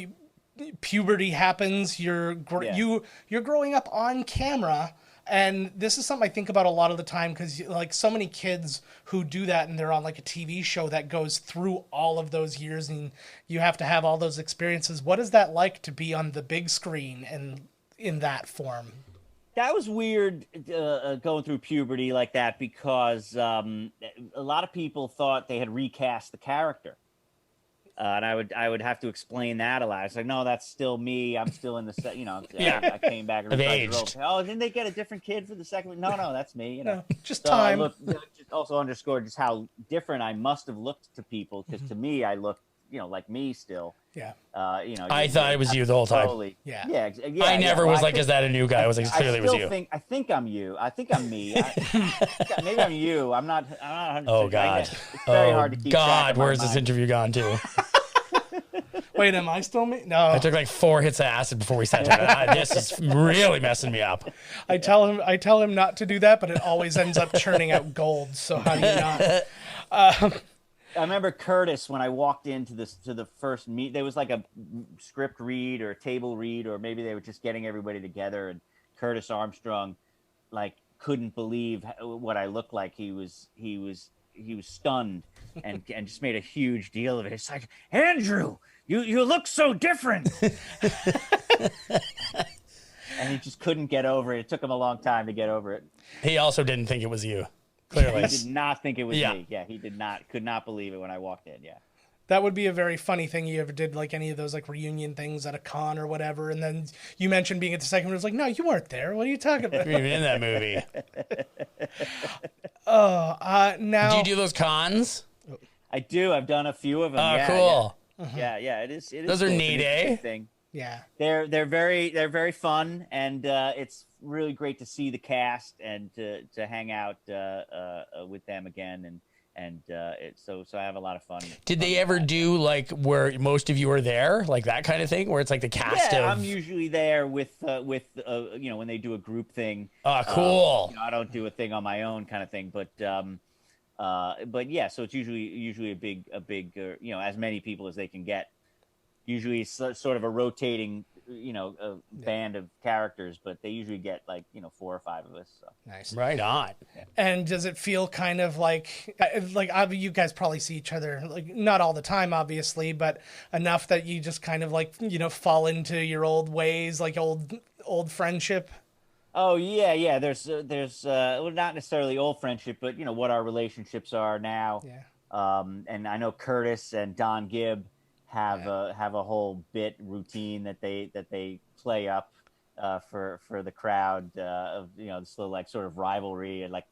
puberty happens. You're growing up on camera. And this is something I think about a lot of the time because, like, so many kids who do that and they're on, like, a TV show that goes through all of those years and you have to have all those experiences. What is that like to be on the big screen and in that form? That was weird going through puberty like that because a lot of people thought they had recast the character. And I would have to explain that a lot. It's like, no, that's still me. I'm still in the set. You know, I came back and aged. oh, didn't they get a different kid for the second one? No, that's me. You know, No, just time. Just also underscored just how different I must have looked to people because to me, I looked, you know, like me still. Yeah. You know, I thought it was you the whole time. Totally, Yeah. I never was like, is that a new guy? I was like, clearly it was you. I think I'm you. I think I'm me. Maybe I'm you. I'm not 100%. Oh, God. It's very hard to keep track God, of my where's this mind. interview gone to? Wait, am I still me? No. I took like 4 hits of acid before we sat down. This is really messing me up. I tell him not to do that, but it always ends up churning out gold. So how do you not? I remember Curtis when I walked into the first meet. There was like a script read or a table read, or maybe they were just getting everybody together. And Curtis Armstrong, like, couldn't believe what I looked like. He was stunned and just made a huge deal of it. It's like, Andrew, you look so different. And he just couldn't get over it. It took him a long time to get over it. He also didn't think it was you. Clearly. He did not think it was me. Yeah, he could not believe it when I walked in. Yeah. That would be a very funny thing. You ever did like any of those like reunion things at a con or whatever, and then you mentioned being at the second one. It was like, no, you weren't there. What are you talking about? You were in that movie. Now Do you do those cons? I do. I've done a few of them. Oh, yeah, cool. Yeah. It is. Those are neat, eh? Thing. yeah. They're very fun, and it's really great to see the cast and to hang out with them again, and so I have a lot of fun. Did they ever do like where most of you are there, like that kind of thing, where it's like the cast of? I'm usually there with you know, when they do a group thing. Oh, cool. You know, I don't do a thing on my own kind of thing, but yeah, so it's usually a big you know, as many people as they can get. Usually it's sort of a rotating, you know, band of characters, but they usually get like, you know, 4 or 5 of us. So. Nice. Right on. And does it feel kind of like you guys probably see each other, like not all the time, obviously, but enough that you just kind of like, you know, fall into your old ways, like old friendship? Oh yeah. There's well, not necessarily old friendship, but you know what our relationships are now. Yeah. And I know Curtis and Don Gibb have a whole bit routine that they play up for the crowd of, you know, this little like sort of rivalry, and like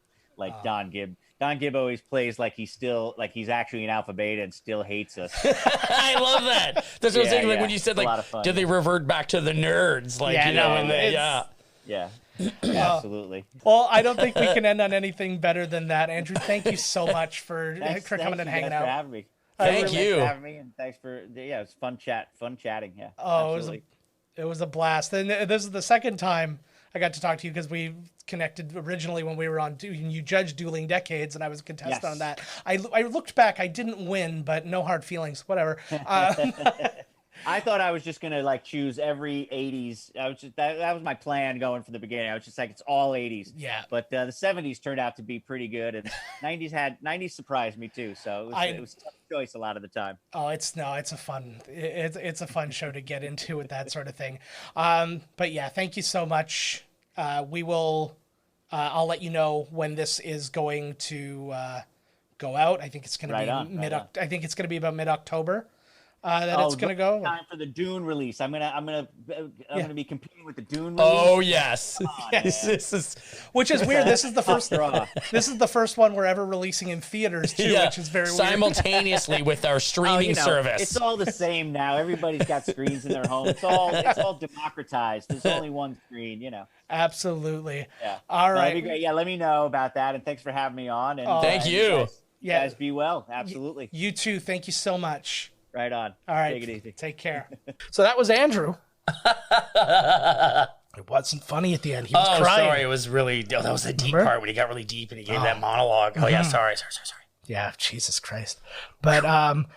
Don Gibb always plays like he's actually an alpha beta and still hates us. I love that. That's what I was thinking. Like when you said, It's a lot like, of fun, did they revert back to the nerds? Like, Yeah, you know, no, when they, Yeah, absolutely. Well, I don't think we can end on anything better than that. Andrew, thank you so much for Thanks coming and hanging guys for out. having me. Thank Thanks you. for having me, and thanks for it was fun chatting. Yeah. Oh, absolutely. it was a blast. And this is the second time I got to talk to you because we connected originally when we were on you judged Dueling Decades, and I was a contestant on that. I looked back, I didn't win, but no hard feelings, whatever. I thought I was just gonna like choose every 80s. That was my plan going from the beginning. I was just like, it's all 80s. Yeah. But the 70s turned out to be pretty good, and 90s surprised me too. So it was a tough choice a lot of the time. Oh, it's a fun show to get into with that sort of thing. But yeah, thank you so much. We will. I'll let you know when this is going to go out. I think it's going to be I think it's going to be about mid-October. It's going to go. Time for the Dune release. I'm gonna be competing with the Dune release. Oh yes. Which is weird. This is the first. This is the first one we're ever releasing in theaters too, which is very weird. Simultaneously with our streaming service. It's all the same now. Everybody's got screens in their home. It's all democratized. There's only one screen. You know. Absolutely. Yeah. All right. That'd be great. Yeah. Let me know about that, and thanks for having me on. And thank you. You guys be well. Absolutely. You too. Thank you so much. Right on. All right. Take it easy. Take care. So that was Andrew. It wasn't funny at the end. He was crying. Sorry. It was really, that was the deep part when he got really deep and he gave that monologue. Oh, yeah. Sorry. Yeah, Jesus Christ. But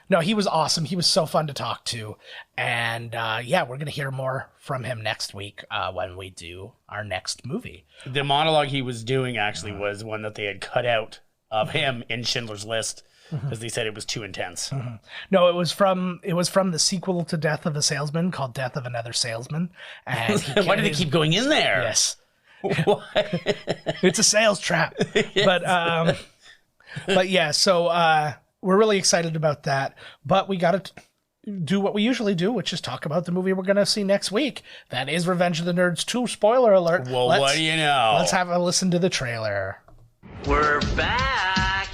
no, he was awesome. He was so fun to talk to. And yeah, we're going to hear more from him next week when we do our next movie. The monologue he was doing actually was one that they had cut out of him in Schindler's List because they said it was too intense. No, it was from the sequel to Death of a Salesman called Death of Another Salesman. And Why did they keep going in there? Yes. Why? It's a sales trap. Yes. But yeah, so we're really excited about that. But we got to do what we usually do, which is talk about the movie we're going to see next week. That is Revenge of the Nerds 2. Spoiler alert. Well, what do you know? Let's have a listen to the trailer. We're back.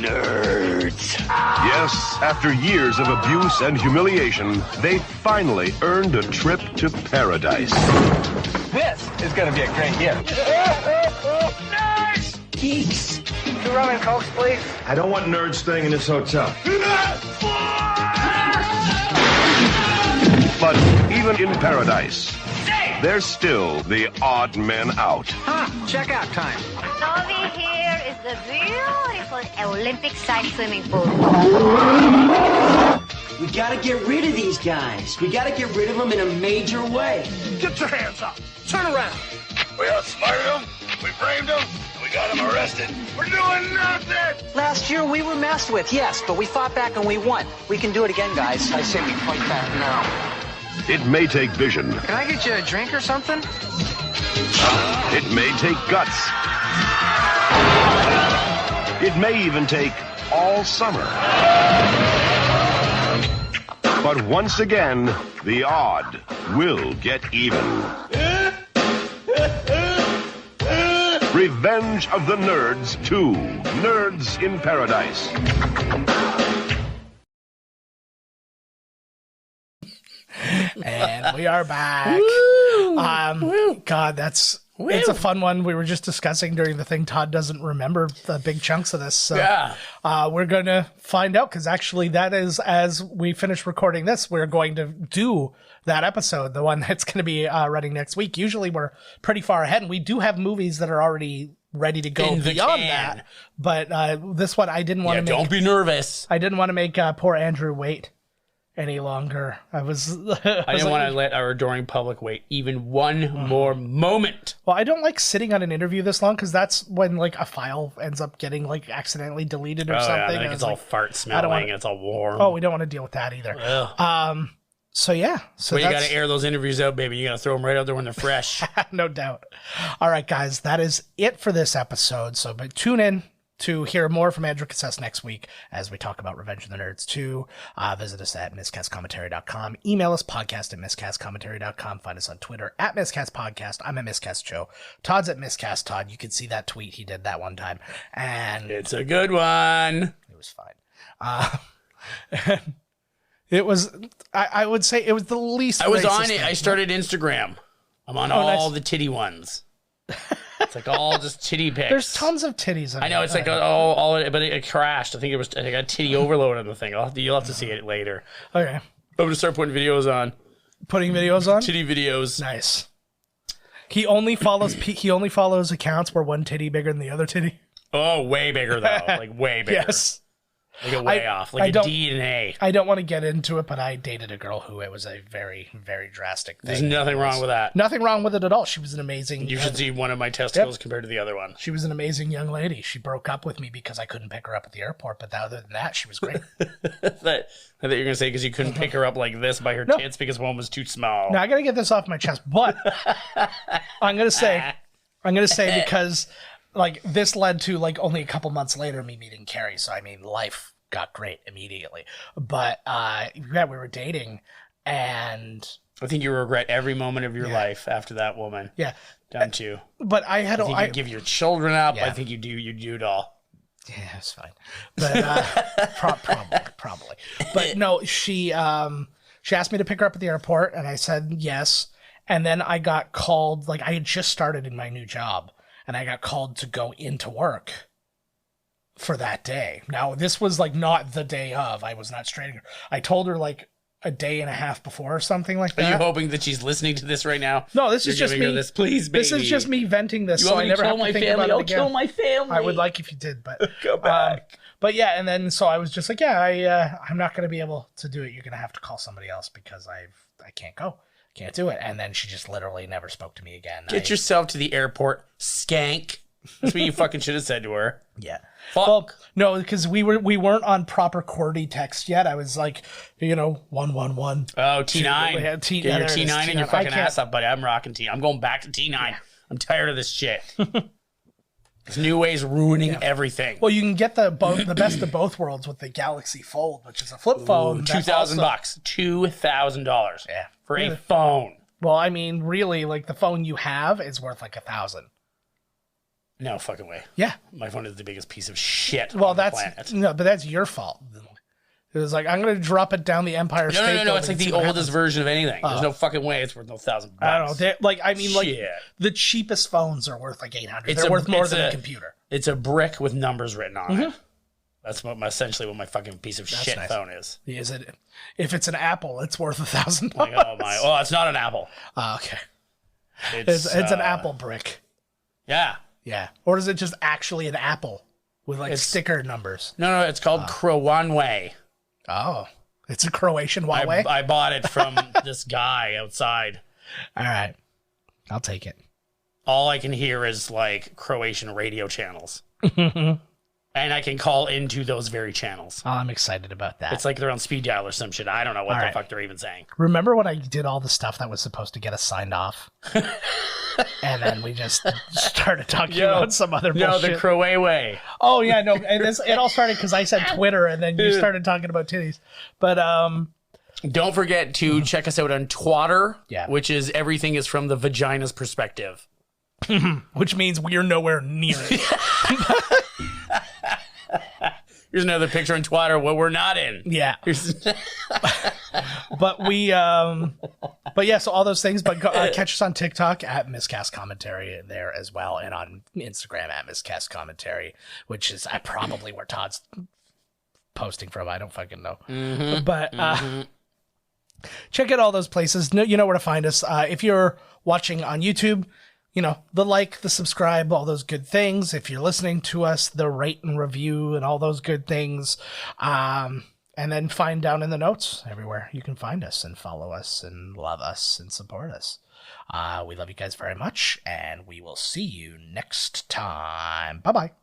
Nerds. Yes, after years of abuse and humiliation, they finally earned a trip to paradise. This is going to be a great year. Nerds. Geeks. 2 rum and cokes, please. I don't want nerds staying in this hotel. But even in paradise, there's still the odd men out. Checkout time. Over here is the beautiful Olympic-sized swimming pool. We gotta get rid of these guys. We gotta get rid of them in a major way. Get your hands up. Turn around. We outsmarted them. We framed them. We got them arrested. We're doing nothing. Last year we were messed with, yes, but we fought back and we won. We can do it again, guys. I say we fight back now. It may take vision. Can I get you a drink or something? It may take guts. It may even take all summer. But once again, the odd will get even. Revenge of the Nerds 2. Nerds in Paradise. And we are back. God, it's a fun one. We were just discussing during the thing. Todd doesn't remember the big chunks of this. So Yeah. We're going to find out, because actually that is, as we finish recording this, we're going to do that episode, the one that's going to be running next week. Usually we're pretty far ahead, and we do have movies that are already ready to go In the beyond can. that. But this one, I didn't want to make... Don't be nervous. I didn't want to make poor Andrew wait any longer. I didn't want to let our adoring public wait even one more moment. Well, I don't like sitting on an interview this long, because that's when like a file ends up getting like accidentally deleted or something. Yeah, like it's all fart smelling. It's all warm. Oh, we don't want to deal with that either. So yeah. So you got to air those interviews out, baby. You got to throw them right out there when they're fresh. No doubt. All right, guys, that is it for this episode. So, but tune in to hear more from Andrew Cassese next week as we talk about Revenge of the Nerds 2. Visit us at miscastcommentary.com. Email us podcast@miscastcommentary.com. Find us on Twitter at miscastpodcast. I'm at miscastjoe. Todd's at miscasttodd. You can see that tweet he did that one time, and It's a good one. it was fine. It was, I would say it was the least I was racist on it. thing. I started Instagram. I'm on all the titty ones. It's like all just titty pics. There's tons of titties on I know, it's like all but it crashed. I think I got titty overload on the thing. You'll have to see it later. Okay. I'm gonna start putting videos on. Putting videos on? Titty videos. Nice. He only follows accounts where one titty bigger than the other titty. Oh, way bigger though. Like way bigger. Yes. Like a way off. Like a D and A. I don't want to get into it, but I dated a girl who it was a very, very drastic thing. There's nothing wrong with that. Nothing wrong with it at all. She was an amazing... You should see one of my testicles compared to the other one. She was an amazing young lady. She broke up with me because I couldn't pick her up at the airport, but other than that, she was great. I thought you were going to say because you couldn't pick her up like this by her tits because one was too small. Now, I got to get this off my chest, but I'm going to say because like this led to like only a couple months later me meeting Carrie, so I mean life got great immediately. But yeah, we were dating, and I think you regret every moment of your life after that woman. Yeah, don't you? But I had you give your children up. Yeah. I think you do it all. Yeah, it's fine. But probably. But no, she asked me to pick her up at the airport, and I said yes. And then I got called. Like I had just started in my new job, and I got called to go into work for that day. Now, this was like not the day of. I was not straighting her. I told her like a day and a half before or something like Are that. you hoping that she's listening to this right now? No, this is You're just giving me. her this, please, baby. This is just me venting this, You so want I me to never kill have to my think family? about it I'll again. kill my family. I would like if you did, but go back. But yeah, and then so I was just like, yeah, I'm not going to be able to do it. You're going to have to call somebody else because I can't go. Can't do it. And then she just literally never spoke to me again. Get yourself to the airport, skank. That's what you fucking should have said to her. Yeah. Fuck. Well, no, because we weren't on proper QWERTY text yet. I was like, 111. Oh, T9. Yeah, Get your T9 and your fucking ass up, buddy. I'm rocking T. I'm going back to T9. Yeah. I'm tired of this shit. This new way's ruining everything. Well, you can get the best of both worlds with the Galaxy Fold, which is a flip phone. $2,000. $2,000. Yeah. For a phone. Well, I mean, really, like the phone you have is worth like $1,000. No fucking way. Yeah. My phone is the biggest piece of shit well, on the planet. No, but that's your fault. It was like, I'm going to drop it down the Empire State Building. No. It's like the oldest version of anything. There's no fucking way it's worth no $1,000. I don't know. Like the cheapest phones are worth like $800. They're worth more than a computer. It's a brick with numbers written on it. That's essentially what my fucking piece of shit phone is. Is it? If it's an Apple, it's worth $1,000. Like, oh my! Oh, it's not an Apple. Okay. It's an Apple brick. Yeah. Yeah. Or is it just actually an Apple with like sticker numbers? No. It's called Crowanway. Oh, it's a Croatian Huawei? I bought it from this guy outside. All right. I'll take it. All I can hear is like Croatian radio channels. And I can call into those very channels. Oh, I'm excited about that. It's like they're on speed dial or some shit. I don't know what the fuck they're even saying. Remember when I did all the stuff that was supposed to get us signed off? And then we just started talking about some other bullshit. No, the Crowe way. Oh, yeah, no. And it all started because I said Twitter, and then you started talking about titties. But don't forget to check us out on Twatter, which is everything is from the vagina's perspective. Which means we're nowhere near it. Here's another picture on Twitter what we're not in. Yeah. But so all those things, but catch us on TikTok at miscastcommentary there as well, and on Instagram at miscastcommentary, which is probably where Todd's posting from. I don't fucking know. But check out all those places. You know where to find us. If you're watching on YouTube, the like, the subscribe, all those good things. If you're listening to us, the rate and review and all those good things. And then find down in the notes everywhere you can find us and follow us and love us and support us. We love you guys very much, and we will see you next time. Bye-bye.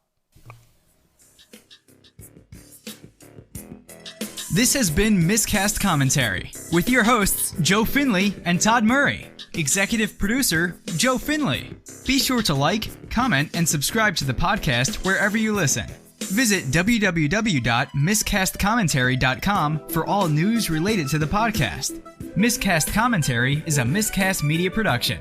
This has been Miscast Commentary with your hosts, Joe Finley and Todd Murray. Executive producer, Joe Finley. Be sure to like, comment, and subscribe to the podcast wherever you listen. Visit www.miscastcommentary.com for all news related to the podcast. Miscast Commentary is a Miscast Media production.